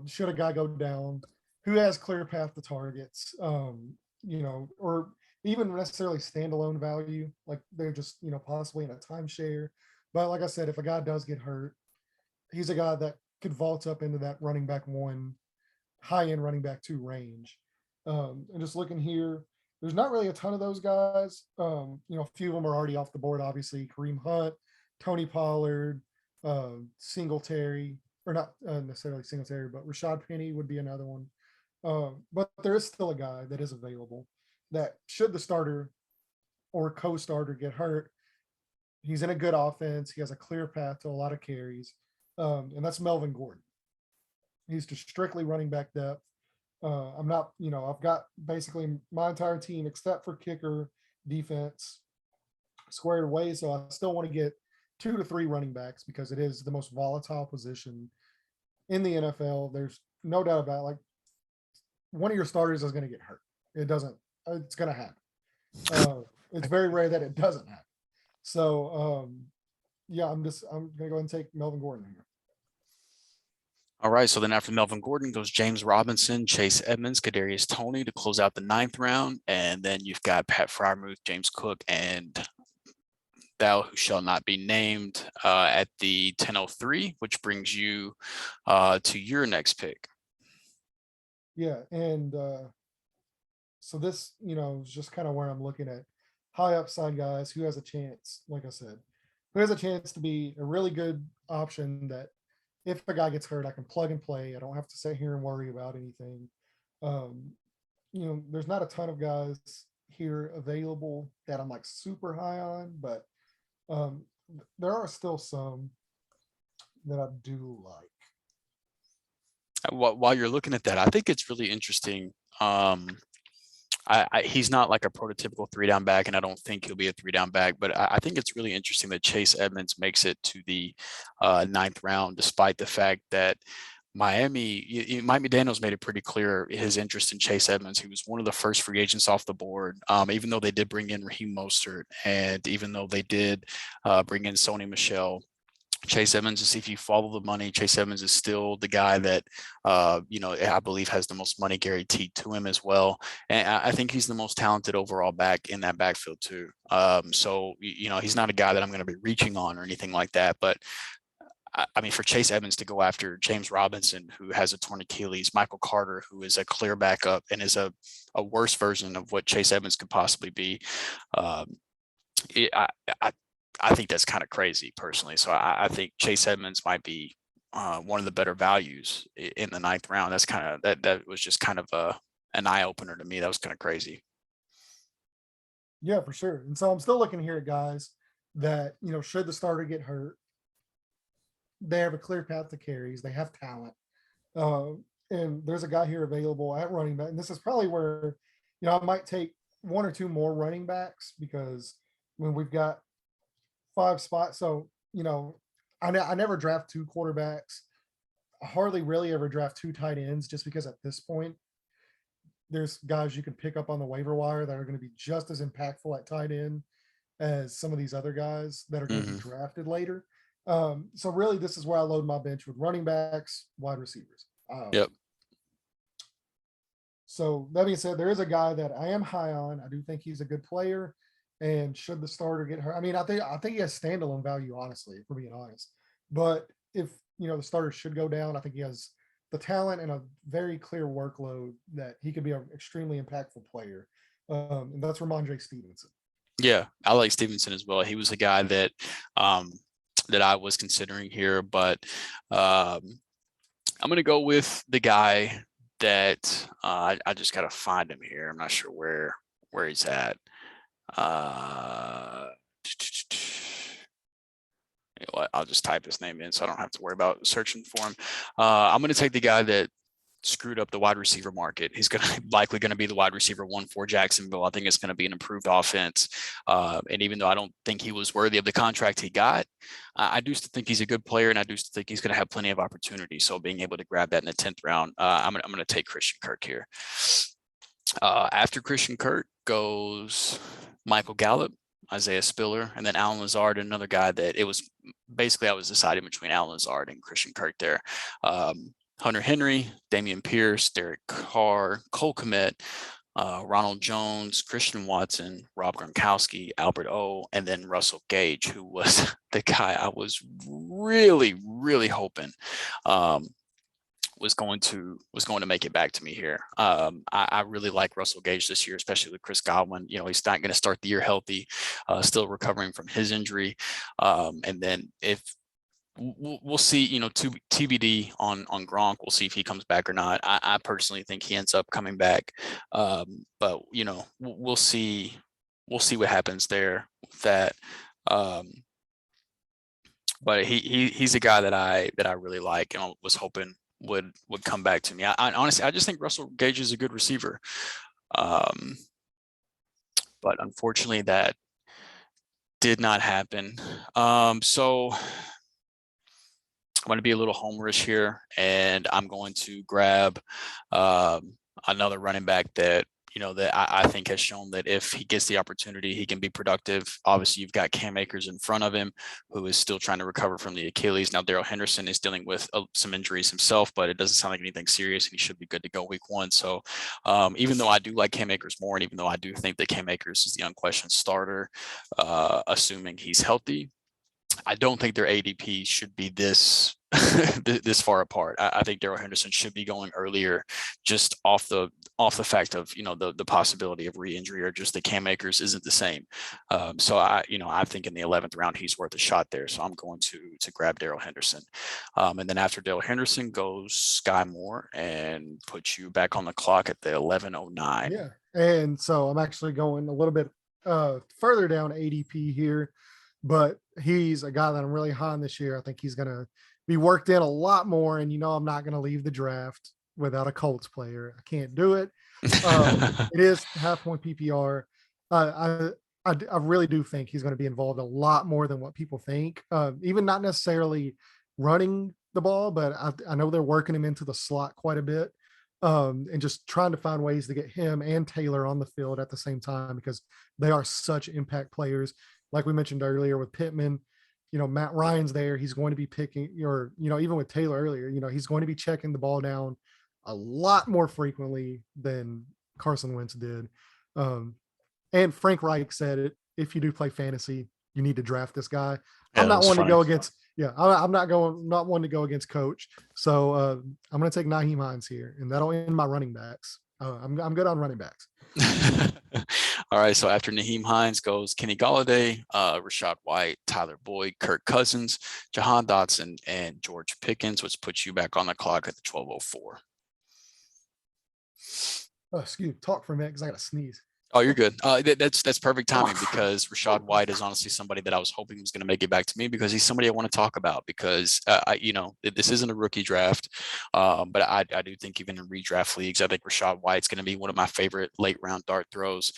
Should a guy go down? Who has clear path to targets, or even necessarily standalone value, like they're just, possibly in a timeshare. But like I said, if a guy does get hurt, he's a guy that could vault up into that running back 1, high end running back 2 range. And just looking here, there's not really a ton of those guys. A few of them are already off the board, obviously. Kareem Hunt, Tony Pollard, Singletary, or not necessarily Singletary, but Rashad Penny would be another one. But there is still a guy that is available that should the starter or co-starter get hurt, he's in a good offense. He has a clear path to a lot of carries. And that's Melvin Gordon. He's just strictly running back depth. I'm not, I've got basically my entire team except for kicker, defense squared away. So I still want to get 2 to 3 running backs because it is the most volatile position in the NFL. There's no doubt about it. Like, one of your starters is going to get hurt. It's going to happen. It's very rare that it doesn't happen. So, yeah, I'm going to go ahead and take Melvin Gordon here.
All right. So then after Melvin Gordon goes James Robinson, Chase Edmonds, Kadarius Toney to close out the 9th round. And then you've got Pat Freiermuth, James Cook, and thou who shall not be named at the 10:03, which brings you to your next pick.
Yeah, and so this, is just kind of where I'm looking at high upside guys who has a chance, like I said, who has a chance to be a really good option that if a guy gets hurt, I can plug and play. I don't have to sit here and worry about anything. There's not a ton of guys here available that I'm like super high on, but there are still some that I do like.
While you're looking at that, I think it's really interesting. He's not like a prototypical 3-down back, and I don't think he'll be a 3-down back, but I think it's really interesting that Chase Edmonds makes it to the 9th round, despite the fact that Miami Daniels made it pretty clear his interest in Chase Edmonds. He was one of the first free agents off the board, even though they did bring in Raheem Mostert, and even though they did bring in Sony Michel. Chase Edmonds, if you follow the money, Chase Edmonds is still the guy that, I believe has the most money guaranteed to him as well. And I think he's the most talented overall back in that backfield too. So, he's not a guy that I'm going to be reaching on or anything like that. But I mean, for Chase Edmonds to go after James Robinson, who has a torn Achilles, Michael Carter, who is a clear backup and is a worse version of what Chase Edmonds could possibly be, I think that's kind of crazy personally. So I think Chase Edmonds might be one of the better values in the 9th round. That's kind of that was just kind of an eye opener to me. That was kind of crazy.
Yeah, for sure. And so I'm still looking here at guys that, should the starter get hurt, they have a clear path to carries. They have talent. Uh, and there's a guy here available at running back. And this is probably where, I might take one or two more running backs because when we've got 5 spots. So, I never draft 2 quarterbacks. I hardly really ever draft 2 tight ends just because at this point, there's guys you can pick up on the waiver wire that are going to be just as impactful at tight end as some of these other guys that are going to be drafted later. So really, this is where I load my bench with running backs, wide receivers.
Yep.
So that being said, there is a guy that I am high on. I do think he's a good player. And should the starter get hurt, I mean, I think he has standalone value, honestly, if we're being honest. But if the starter should go down, I think he has the talent and a very clear workload that he could be an extremely impactful player. And that's Ramondre Stevenson.
Yeah, I like Stevenson as well. He was a guy that that I was considering here, but I'm going to go with the guy that I just got to find him here. I'm not sure where he's at. You know what, I'll just type his name in so I don't have to worry about searching for him. I'm going to take the guy that screwed up the wide receiver market. He's likely going to be the wide receiver 1 for Jacksonville. I think it's going to be an improved offense. And even though I don't think he was worthy of the contract he got, I do still think he's a good player, and I do still think he's going to have plenty of opportunity. So being able to grab that in the 10th round, I'm going to take Christian Kirk here. After Christian Kirk goes Michael Gallup, Isaiah Spiller, and then Alan Lazard, another guy that I was deciding between Alan Lazard and Christian Kirk there. Hunter Henry, Damian Pierce, Derek Carr, Cole Kmet, Ronald Jones, Christian Watson, Rob Gronkowski, Albert O, and then Russell Gage, who was the guy I was really, really hoping was going to make it back to me here. I really like Russell Gage this year, especially with Chris Godwin. He's not going to start the year healthy, still recovering from his injury. And then if we'll see, TBD on Gronk, we'll see if he comes back or not. I personally think he ends up coming back. But we'll see what happens there with that. But he's a guy that I really like and was hoping would come back to me. I honestly, I just think Russell Gage is a good receiver. But unfortunately that did not happen. So I'm going to be a little homerish here, and I'm going to grab another running back that I think has shown that if he gets the opportunity, he can be productive. Obviously, you've got Cam Akers in front of him, who is still trying to recover from the Achilles. Now, Darrell Henderson is dealing with some injuries himself, but it doesn't sound like anything serious, and he should be good to go week 1. So even though I do like Cam Akers more, and even though I do think that Cam Akers is the unquestioned starter, assuming he's healthy, I don't think their ADP should be this this far apart. I think Darrell Henderson should be going earlier, just off the fact of the possibility of re-injury, or just the Cam Akers isn't the same. So I think in the 11th round he's worth a shot there. So I'm going to grab Darrell Henderson, and then after Darrell Henderson goes Sky Moore, and put you back on the clock at the 11:09.
Yeah, and so I'm actually going a little bit further down ADP here, but he's a guy that I'm really high on this year. I think he's going to be worked in a lot more, and I'm not going to leave the draft without a Colts player. I can't do it. It is half-point PPR. I really do think he's going to be involved a lot more than what people think. Even not necessarily running the ball, but I know they're working him into the slot quite a bit, and just trying to find ways to get him and Taylor on the field at the same time, because they are such impact players. Like we mentioned earlier with Pittman, Matt Ryan's there. He's going to be picking, or, even with Taylor earlier, he's going to be checking the ball down a lot more frequently than Carson Wentz did. And Frank Reich said it: if you do play fantasy, you need to draft this guy.
Yeah,
I'm not one to go against. Yeah, I'm not one to go against Coach. So I'm going to take Nyheim Hines here, and that'll end my running backs. I'm good on running backs.
All right, so after Nyheim Hines goes Kenny Golladay, Rashad White, Tyler Boyd, Kirk Cousins, Jahan Dotson, and George Pickens, which puts you back on the clock at the 12:04.
Excuse me, talk for a minute because I got to sneeze.
Oh, you're good. That's perfect timing because Rashad White is honestly somebody that I was hoping was going to make it back to me because he's somebody I want to talk about because this isn't a rookie draft, but I do think even in redraft leagues, I think Rashad White's going to be one of my favorite late round dart throws.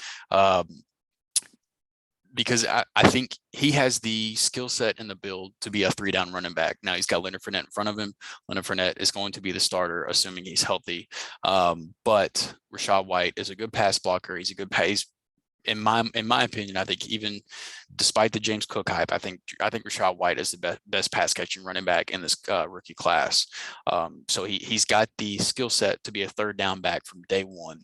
Because I think he has the skill set and the build to be a 3-down running back. Now he's got Leonard Fournette in front of him. Leonard Fournette is going to be the starter, assuming he's healthy. But Rashad White is a good pass blocker. He's a good pace. In my opinion, I think even despite the James Cook hype, I think Rashad White is the best pass catching running back in this rookie class. So he's got the skill set to be a 3rd down back from day one.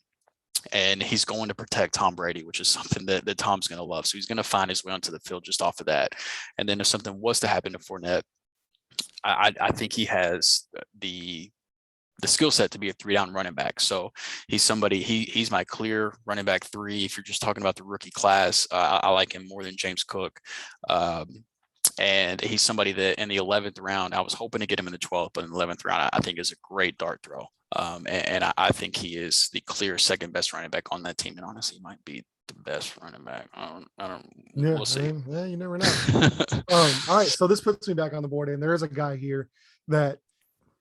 And he's going to protect Tom Brady, which is something that Tom's going to love. So he's going to find his way onto the field just off of that. And then if something was to happen to Fournette, I think he has the skill set to be a 3-down running back. So he's somebody, he's my clear running back 3. If you're just talking about the rookie class, I like him more than James Cook. And he's somebody that in the 11th round, I was hoping to get him in the 12th, but in the 11th round, I think is a great dart throw. And I think he is the clear 2nd best running back on that team. And honestly, he might be the best running back. I don't,
Yeah,
we'll see.
Yeah, you never know. All right. So this puts me back on the board. And there is a guy here that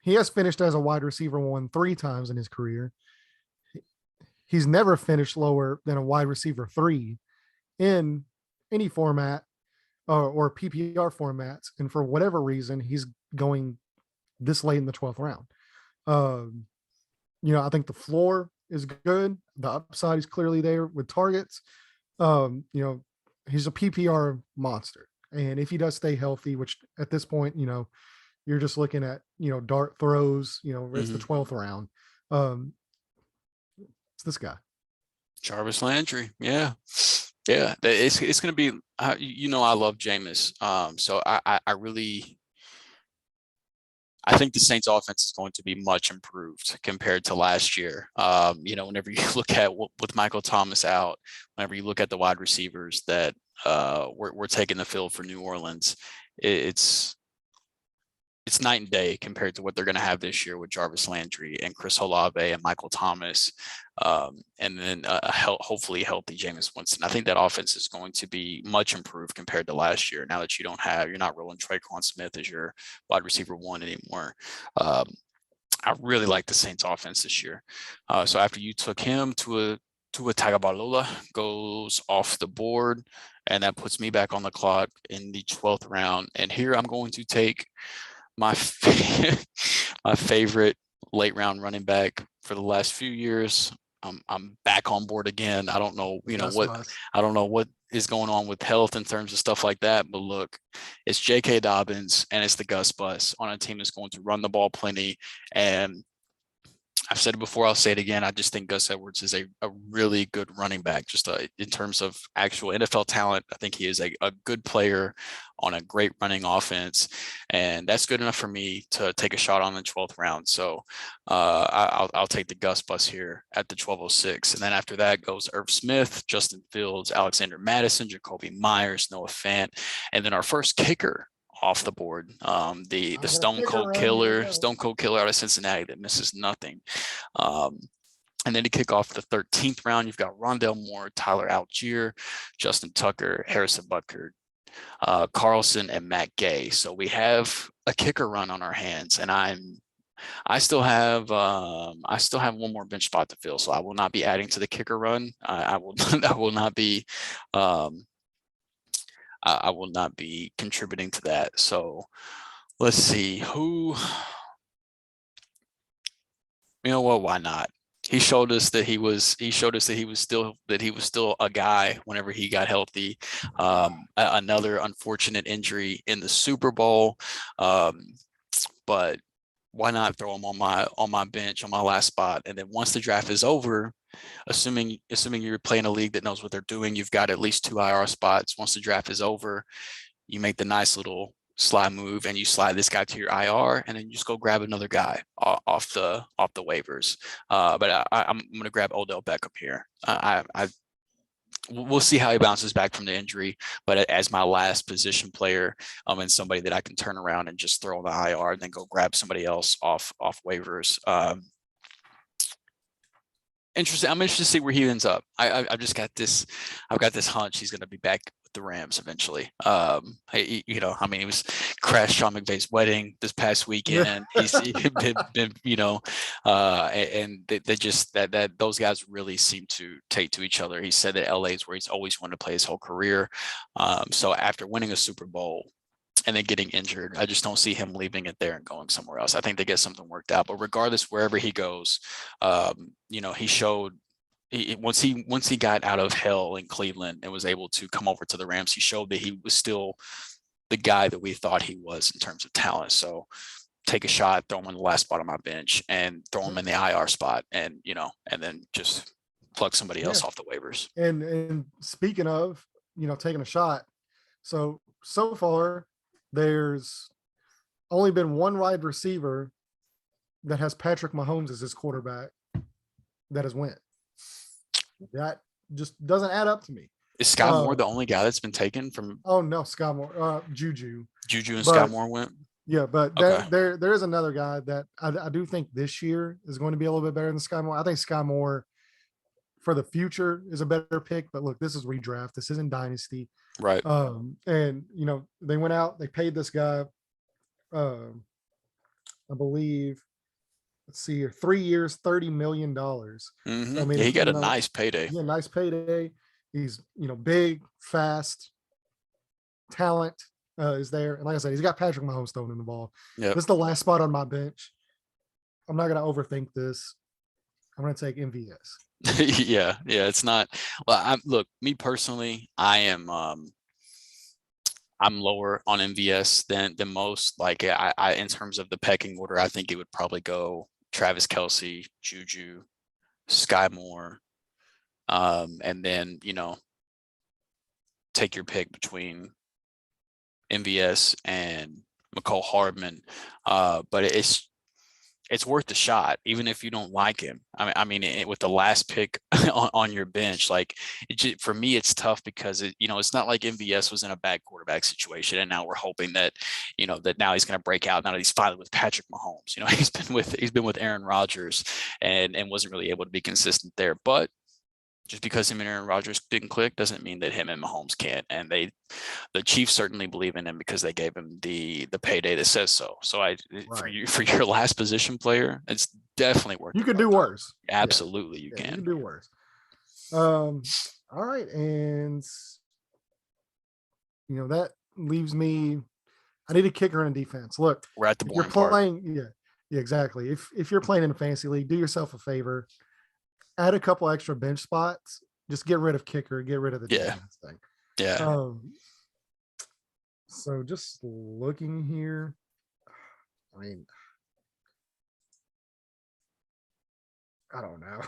he has finished as a wide receiver 1 3 times in his career. He's never finished lower than a wide receiver 3 in any format or PPR formats. And for whatever reason, he's going this late in the 12th round. I think the floor is good. The upside is clearly there with targets. He's a PPR monster. And if he does stay healthy, which at this point, you're just looking at, dart throws, it's the 12th round. It's this guy.
Jarvis Landry. Yeah. Yeah. It's going to be, I love Jameis. So I think the Saints offense is going to be much improved compared to last year. Whenever you look at with Michael Thomas out, whenever you look at the wide receivers that we're taking the field for New Orleans, it's night and day compared to what they're going to have this year with Jarvis Landry and Chris Olave and Michael Thomas, and then hopefully healthy Jameis Winston. I think that offense is going to be much improved compared to last year. Now that you're not rolling Traquan Smith as your wide receiver 1 anymore. I really like the Saints offense this year. So after you took him Tua Tagovailoa goes off the board, and that puts me back on the clock in the 12th round. And here I'm going to take my favorite late round running back for the last few years. I'm back on board again. I don't know, I don't know what is going on with health in terms of stuff like that. But look, it's J.K. Dobbins and it's the Gus Bus on a team that's going to run the ball plenty. And I've said it before, I'll say it again. I just think Gus Edwards is a really good running back, just in terms of actual NFL talent. I think he is a good player on a great running offense, and that's good enough for me to take a shot on the 12th round. So I'll take the Gus Bus here at the 1206. And then after that goes Irv Smith, Justin Fields, Alexander Madison, Jacoby Myers, Noah Fant, and then our first kicker off the board, the Stone Cold Killer out of Cincinnati that misses nothing. And then to kick off the 13th round, you've got Rondell Moore, Tyler Algier, Justin Tucker, Harrison Butker, Carlson, and Matt Gay. So we have a kicker run on our hands, and I still have one more bench spot to fill. So I will not be adding to the kicker run. I will not be I will not be contributing to that. So let's see who, why not? He showed us that he was still a guy whenever he got healthy. Another unfortunate injury in the Super Bowl. But why not throw him on my bench on my last spot? And then once the draft is over, assuming you're playing a league that knows what they're doing, you've got at least 2 IR spots. Once the draft is over, you make the nice little slide move and you slide this guy to your IR, and then you just go grab another guy off the waivers. But I'm going to grab Odell Beckham here. We'll see how he bounces back from the injury, but as my last position player, and somebody that I can turn around and just throw on the IR and then go grab somebody else off waivers. interesting. I'm interested to see where he ends up. I've just got this. I've got this hunch he's going to be back with the Rams eventually. You know, I mean, he was crashed Sean McVay's wedding this past weekend. He's been you know, and they just that those guys really seem to take to each other. He said that LA is where he's always wanted to play his whole career. So after winning a Super Bowl and then getting injured, I just don't see him leaving it there and going somewhere else. I think they get something worked out. But regardless, wherever he goes, you know, he showed once he got out of hell in Cleveland and was able to come over to the Rams, he showed that he was still the guy that we thought he was in terms of talent. So take a shot, throw him on the last spot on my bench, and throw him in the IR spot, and you know, and then just plug somebody else off the waivers.
And speaking of, you know, taking a shot, so far there's only been one wide receiver that has Patrick Mahomes as his quarterback that has went. That just doesn't add up to me.
Is Sky Moore the only guy that's been taken from?
Oh no, Sky Moore, Juju
And Sky Moore went.
Yeah, but there is another guy that I do think this year is going to be a little bit better than Sky Moore. I think Sky Moore for the future is a better pick. But look, this is redraft. This isn't Dynasty.
Right.
And you know, they went out, they paid this guy, I believe, let's see here, 3 years, $30 million.
Mm-hmm. I mean, he got a nice payday.
Yeah, nice payday. He's, you know, big, fast, talent is there. And like I said, he's got Patrick Mahomes throwing in the ball. Yep. This is the last spot on my bench. I'm not going to overthink this. I'm going to take MVS.
yeah, it's not. Well, look, me personally, I'm lower on MVS than most. Like I in terms of the pecking order, I think it would probably go Travis Kelce, Juju, Sky Moore, and then, you know, take your pick between MVS and McCole Hardman. But it's worth the shot, even if you don't like him. I mean, with the last pick on your bench, like for me, it's tough because you know, it's not like MVS was in a bad quarterback situation, and now we're hoping that, you know, that now he's going to break out. Now that he's finally with Patrick Mahomes, you know, he's been with Aaron Rodgers and wasn't really able to be consistent there. But just because him and Aaron Rodgers didn't click doesn't mean that him and Mahomes can't. And the Chiefs certainly believe in him because they gave him the payday that says so. So for your last position player, it's definitely worth it.
You could do worse.
Absolutely, you can.
You can do worse. All right, and you know, that leaves me. I need a kicker and a defense. Look,
we're at the boring
part.
Yeah,
exactly. If you're playing in a fantasy league, do yourself a favor. Add a couple extra bench spots. Just get rid of kicker. Get rid of the defense thing.
Yeah.
So just looking here, I mean, I don't know.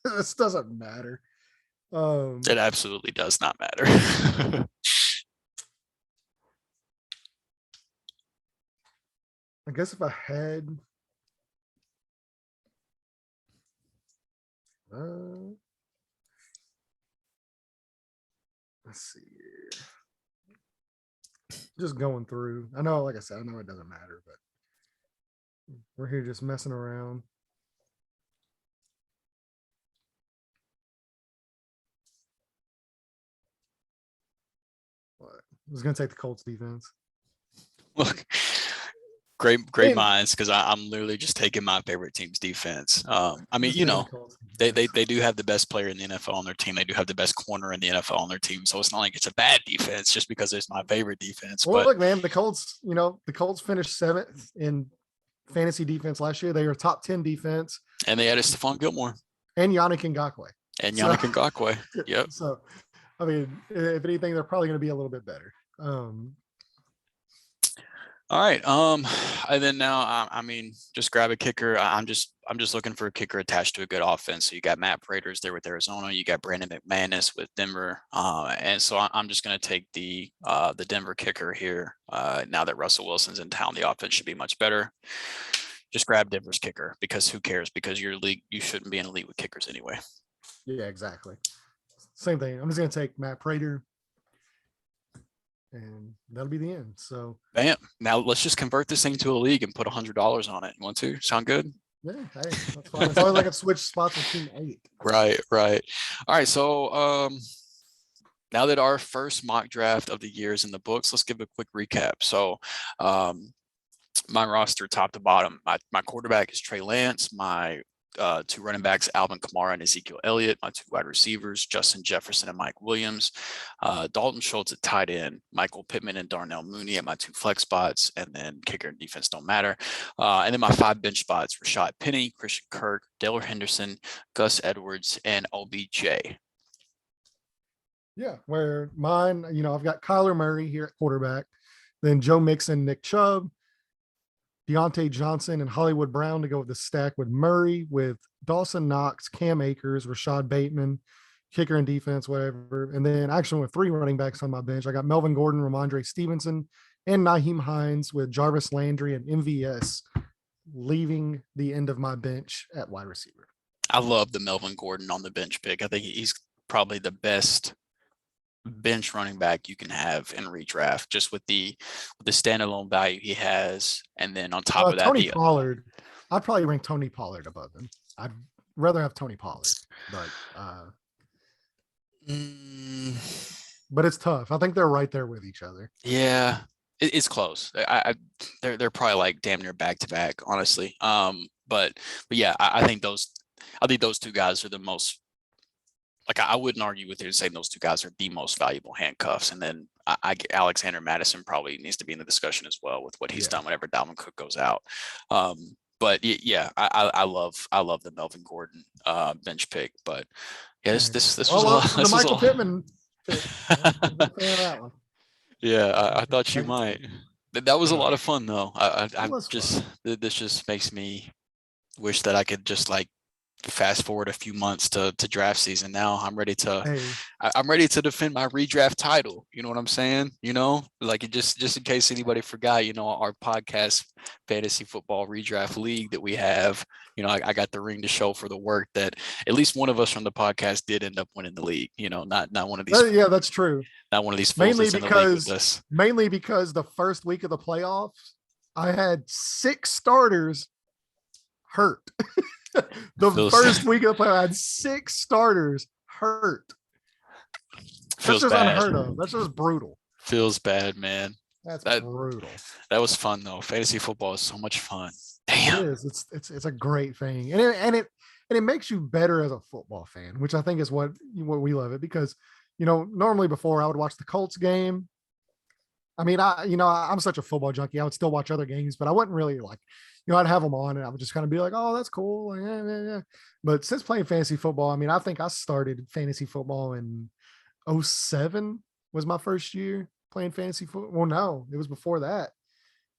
This doesn't matter.
It absolutely does not matter.
I guess if I had. Let's see here. Just going through. I know, like I said, I know it doesn't matter, but we're here just messing around. What? I was going to take the Colts defense.
Look. Great minds, because I'm literally just taking my favorite team's defense. I mean, you know, they do have the best player in the NFL on their team. They do have the best corner in the NFL on their team. So it's not like it's a bad defense just because it's my favorite defense.
Well, look, man, the Colts finished 7th in fantasy defense last year. They were top 10 defense.
And they added Stephon Gilmore.
And Yannick Ngakoue.
Yep.
So, I mean, if anything, they're probably going to be a little bit better.
All right. And then now, I mean, just grab a kicker. I'm just looking for a kicker attached to a good offense. So you got Matt Prater's there with Arizona. You got Brandon McManus with Denver. And so I'm just going to take the Denver kicker here. Now that Russell Wilson's in town, the offense should be much better. Just grab Denver's kicker, because who cares? Because your league, you shouldn't be in a league with kickers anyway.
Yeah, exactly. Same thing. I'm just going to take Matt Prater. And that'll be the end. So
bam. Now let's just convert this thing to a league and put $100 on it. You want to? Sound good?
Yeah, hey, that's fine. As long as I can switch spots with team 8.
Right. All right. So now that our first mock draft of the year is in the books, let's give a quick recap. So my roster top to bottom, my quarterback is Trey Lance. My 2 running backs, Alvin Kamara and Ezekiel Elliott. My 2 wide receivers, Justin Jefferson and Mike Williams. Dalton Schultz at tight end, Michael Pittman and Darnell Mooney at my 2 flex spots, and then kicker and defense don't matter. And then my 5 bench spots, Rashad Penny, Christian Kirk, Dale Henderson, Gus Edwards, and OBJ.
Yeah, where mine, I've got Kyler Murray here at quarterback, then Joe Mixon, Nick Chubb, Deontay Johnson, and Hollywood Brown to go with the stack with Murray, with Dawson Knox, Cam Akers, Rashad Bateman, kicker and defense, whatever. And then actually with 3 running backs on my bench, I got Melvin Gordon, Ramondre Stevenson, and Naheem Hines, with Jarvis Landry and MVS leaving the end of my bench at wide receiver.
I love the Melvin Gordon on the bench pick. I think he's probably the best bench running back you can have in redraft, just with the standalone value he has, and then on top of that,
Tony Pollard. I'd probably rank Tony Pollard above him. I'd rather have Tony Pollard, but but it's tough. I think they're right there with each other.
Yeah, it's close. They're probably like damn near back to back, honestly. But yeah, I think those 2 guys are the most. Like, I wouldn't argue with you saying those 2 guys are the most valuable handcuffs. And then Alexander Madison probably needs to be in the discussion as well with what he's done whenever Dalvin Cook goes out. But yeah, I love the Melvin Gordon bench pick. But yeah, this was a lot.
The Michael Pittman pick.
Yeah, I thought you might. That was a lot of fun though. This just makes me wish that I could just like fast forward a few months to draft season. Now I'm ready to defend my redraft title. You know what I'm saying? Like just in case anybody forgot, our podcast fantasy football redraft league that we have, I got the ring to show for the work that at least one of us from the podcast did end up winning the league. Not one of these.
Yeah, that's true.
Not one of these.
Mainly because the first week of the playoffs, I had 6 starters hurt. First week of the play, I had 6 starters hurt.
Feels
That's just
bad.
unheard of. That's just brutal.
Feels bad, man.
That's brutal.
That was fun though. Fantasy football is so much fun. Damn.
It is. It's a great thing, and it makes you better as a football fan, which I think is what we love it, because normally before I would watch the Colts game. I mean, I'm such a football junkie. I would still watch other games, but I wouldn't really like. I'd have them on and I would just kind of be like, oh, that's cool. Like, yeah. But since playing fantasy football, I mean, I think I started fantasy football in 2007 was my first year playing fantasy football. Well, no, it was before that.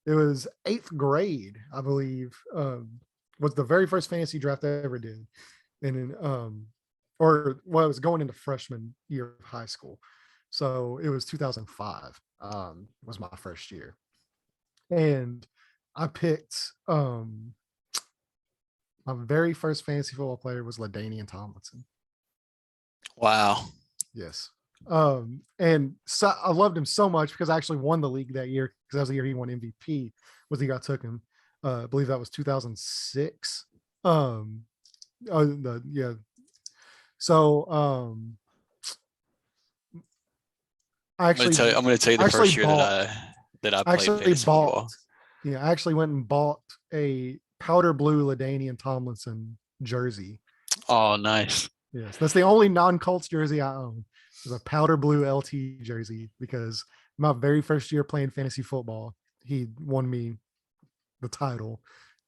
It was 8th grade, I believe, was the very first fantasy draft I ever did. And then, it was going into freshman year of high school. So it was 2005 was my first year. And I picked my very first fantasy football player was LaDainian Tomlinson.
Wow.
Yes. And so I loved him so much because I actually won the league that year, because that was the year he won MVP, was the year I took him. I believe that was 2006. So I'm going
to tell you the first year that I played fantasy football.
Yeah, I actually went and bought a powder blue LaDainian Tomlinson jersey.
Oh, nice.
Yes, that's the only non-Colts jersey I own. It's a powder blue LT jersey, because my very first year playing fantasy football, he won me the title.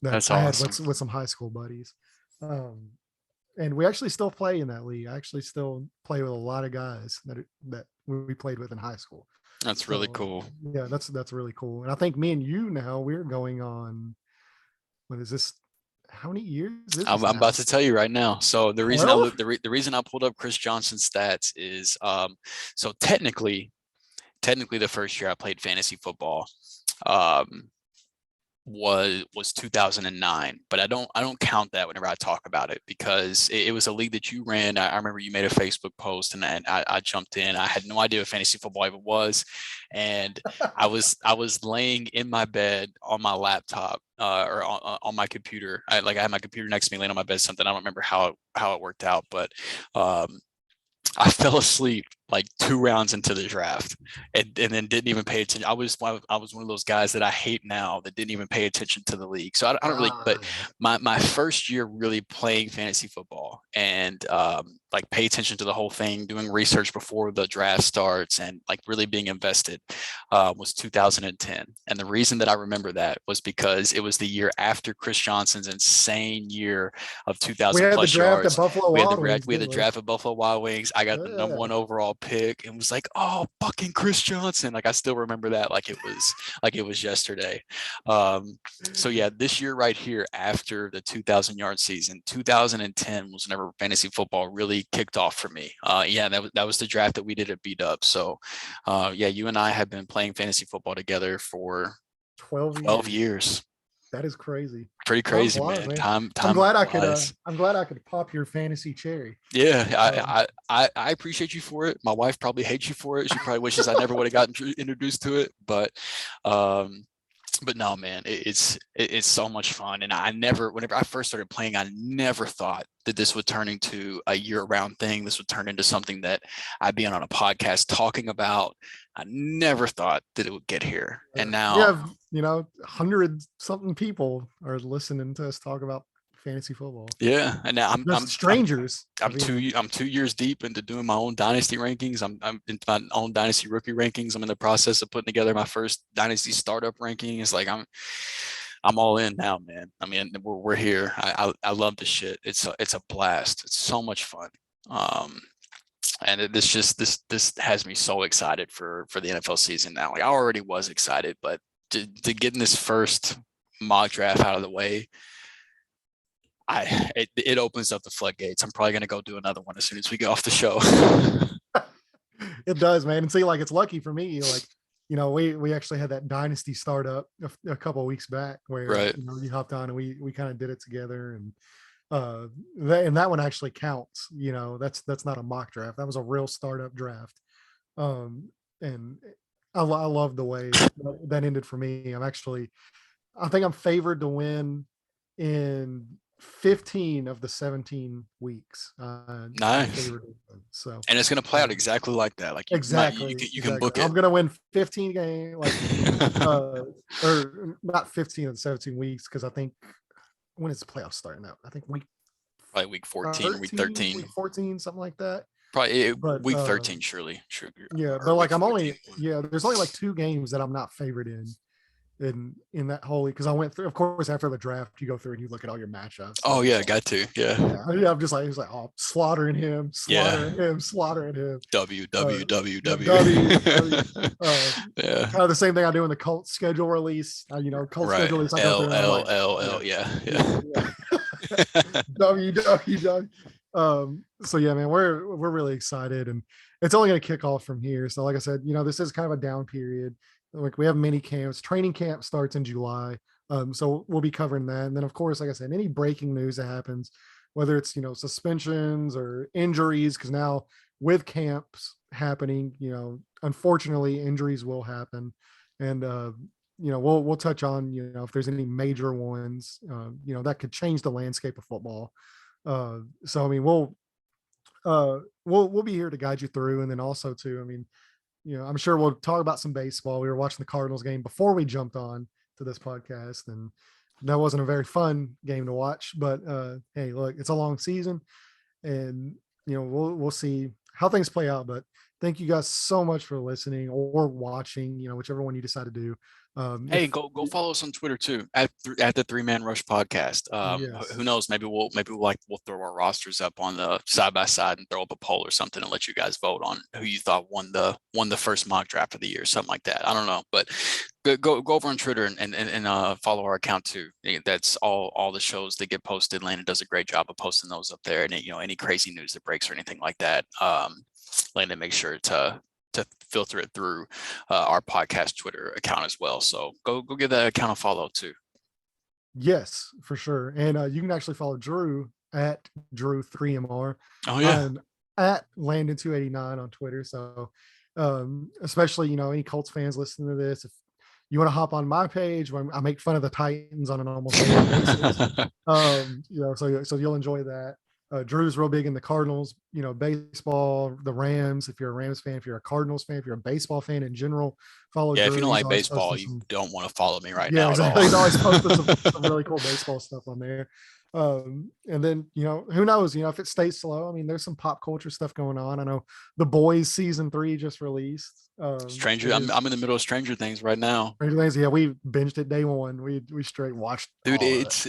That's
I
awesome.
had with some high school buddies. And we actually still play in that league. I actually still play with a lot of guys that we played with in high school.
That's really cool.
Yeah, that's really cool. And I think me and you now, we're going on, what is this? How many years?
I'm about to tell you right now. So the reason the reason I pulled up Chris Johnson's stats is so technically the first year I played fantasy football was 2009, but I don't count that whenever I talk about it, because it was a league that you ran. I remember you made a Facebook post, and I jumped in. I had no idea what fantasy football even was, and I was laying in my bed on my laptop or on my computer. I had my computer next to me, laying on my bed. Something, I don't remember how it worked out, but I fell asleep like 2 rounds into the draft, and then didn't even pay attention. I was one of those guys that I hate now that didn't even pay attention to the league. So I don't really, but my first year really playing fantasy football and like pay attention to the whole thing, doing research before the draft starts and like really being invested was 2010. And the reason that I remember that was because it was the year after Chris Johnson's insane year of 2,000 plus yards. We had the draft at Buffalo Wild Wings. I got the number 1 overall pick and was like, oh, fucking Chris Johnson. Like, I still remember that like it was yesterday. So yeah, this year right here, after the 2,000-yard season, 2010 was whenever fantasy football really kicked off for me. Yeah, that was the draft that we did at Beat Up. So yeah, you and I have been playing fantasy football together for 12 years.
That is crazy.
Pretty crazy, man. Time
I'm glad I could pop your fantasy cherry.
Yeah, I appreciate you for it. My wife probably hates you for it. She probably wishes I never would have gotten introduced to it. But no, man, it's so much fun. And whenever I first started playing, I never thought that this would turn into a year-round thing. This would turn into something that I'd be on a podcast talking about. I never thought that it would get here. And now
we have, 100-something people are listening to us talk about fantasy football.
Yeah, and now I'm
strangers.
I'm 2 years deep into doing my own dynasty rankings. I'm into my own dynasty rookie rankings. I'm in the process of putting together my first dynasty startup ranking. It's like I'm all in now, man. I mean, we're here. I love this shit. It's a blast. It's so much fun. And this has me so excited for the NFL season now. Like, I already was excited, but to getting this first mock draft out of the way, it opens up the floodgates. I'm probably gonna go do another one as soon as we get off the show.
It does, man. And see, like, it's lucky for me, like, we actually had that dynasty startup a couple of weeks back where
right.
You hopped on and we kind of did it together, and that one actually counts. That's not a mock draft. That was a real startup draft. And I love the way that ended for me. I think I'm favored to win in 15 of the 17 weeks.
Nice.
So,
and it's going to play out exactly like that. Like,
exactly.
You can book it.
I'm going to win 15 games, or not 15 of the 17 weeks, because I think, when is the playoffs starting out? I think week
14 or week 13.
Week 14, something like that.
Probably week 13, surely. Sure.
Yeah, but like there's only like 2 games that I'm not favored in that whole league, because I went through, of course, after the draft, you go through and you look at all your matchups.
Oh yeah, got to. Yeah.
I'm just like, oh, slaughtering him. W.
Yeah.
Kind of the same thing I do in the Colts schedule release. Colts schedule release.
L. Yeah.
W. So yeah, man, we're really excited, and it's only going to kick off from here. So like I said, this is kind of a down period. Like, we have mini camps. Training camp starts in July. So we'll be covering that. And then, of course, like I said, any breaking news that happens, whether it's, suspensions or injuries, because now with camps happening, unfortunately injuries will happen. And, we'll touch on, if there's any major ones, that could change the landscape of football. So, I mean, we'll be here to guide you through. And then also too, I mean, I'm sure we'll talk about some baseball. We were watching the Cardinals game before we jumped on to this podcast, and that wasn't a very fun game to watch, but hey, look, it's a long season, and we'll see how things play out. But thank you guys so much for listening or watching, whichever one you decide to do.
Hey, go follow us on Twitter too at the 3-Man Rush Podcast.
Yes.
Who knows? Maybe we'll throw our rosters up on the side by side and throw up a poll or something and let you guys vote on who you thought won the first mock draft of the year, something like that. I don't know, but go over on Twitter and follow our account too. That's all the shows that get posted. Landon does a great job of posting those up there, and any crazy news that breaks or anything like that. Landon makes sure to filter it through our podcast Twitter account as well. So go give that account a follow too.
Yes, for sure. And you can actually follow Drew at Drew3MR.
Oh yeah.
I'm at Landon 289 on Twitter. So especially, any Colts fans listening to this, if you want to hop on my page where I make fun of the Titans on an almost daily basis. So you'll enjoy that. Drew's real big in the Cardinals, baseball, the Rams. If you're a Rams fan, if you're a Cardinals fan, if you're a baseball fan in general, follow
Yeah, if you
Drew.
don't
He's
like
always
baseball,
posting
you
some.
don't want to follow me right
Yeah,
now at all.
exactly. He's always posted some really cool baseball stuff on there. And then, who knows, if it stays slow, I mean, there's some pop culture stuff going on. I know The Boys season 3 just released.
Stranger, I'm in the middle of Stranger Things right now.
Yeah, we binged it day one. We straight watched
Dude,
all of
it's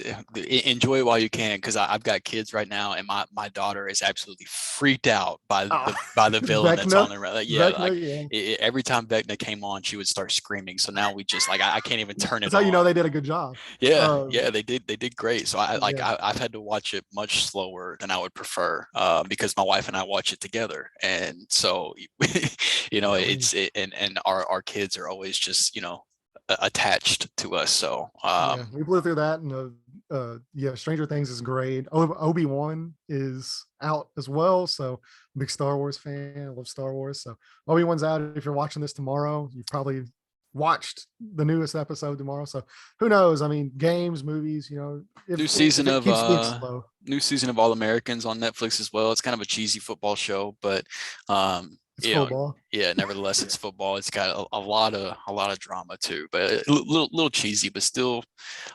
enjoy it while you can, because I've got kids right now, and my daughter is absolutely freaked out by the villain that's on
Vecna,
there. Like, yeah,
Vecna,
every time Vecna came on, she would start screaming. So now we just I can't even turn it
That's how
on.
they did a good job.
Yeah, they did great. So
Yeah.
I've had to watch it much slower than I would prefer, because my wife and I watch it together, and so and our kids are always just attached to us. So
Yeah, we blew through that, and Stranger Things is great. Obi-Wan is out as well, so big Star Wars fan. I love Star Wars, so Obi-Wan's out. If you're watching this tomorrow, you've probably watched the newest episode tomorrow. So who knows? I mean, games, movies.
new
If
season
it
of
keeps being slow.
new season of All Americans on Netflix as well. It's kind of a cheesy football show, but
It's football.
yeah, nevertheless, it's football. It's got a lot of drama too, but a little cheesy, but still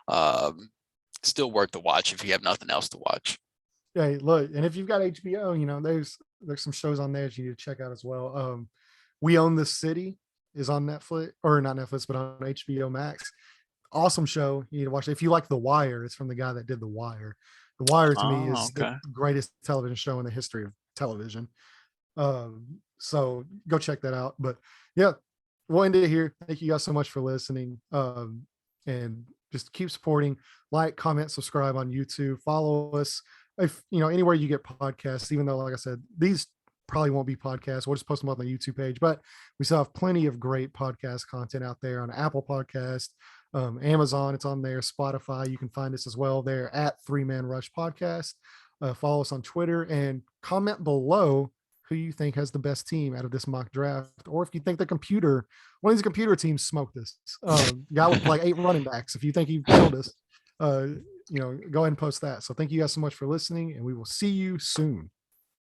worth the watch if you have nothing else to watch.
Yeah, look, and if you've got HBO, there's some shows on there that you need to check out as well. We Own This City is on Netflix, or not Netflix, but on HBO Max. Awesome show. You need to watch it. If you like The Wire, it's from the guy that did The Wire. The Wire to me
Oh,
is the
okay.
greatest television show in the history of television. So go check that out. But yeah, we'll end it here. Thank you guys so much for listening. And just keep supporting, like, comment, subscribe on YouTube, follow us. If anywhere you get podcasts, even though, like I said, these probably won't be podcasts, we'll just post them on the YouTube page, but we still have plenty of great podcast content out there on Apple Podcast, Amazon, it's on there, Spotify. You can find us as well there at 3-Man Rush Podcast. Follow us on Twitter and comment below who you think has the best team out of this mock draft, or if you think one of these computer teams smoked this guy with like 8 running backs. If you think he killed us, go ahead and post that. So thank you guys so much for listening, and we will see you soon.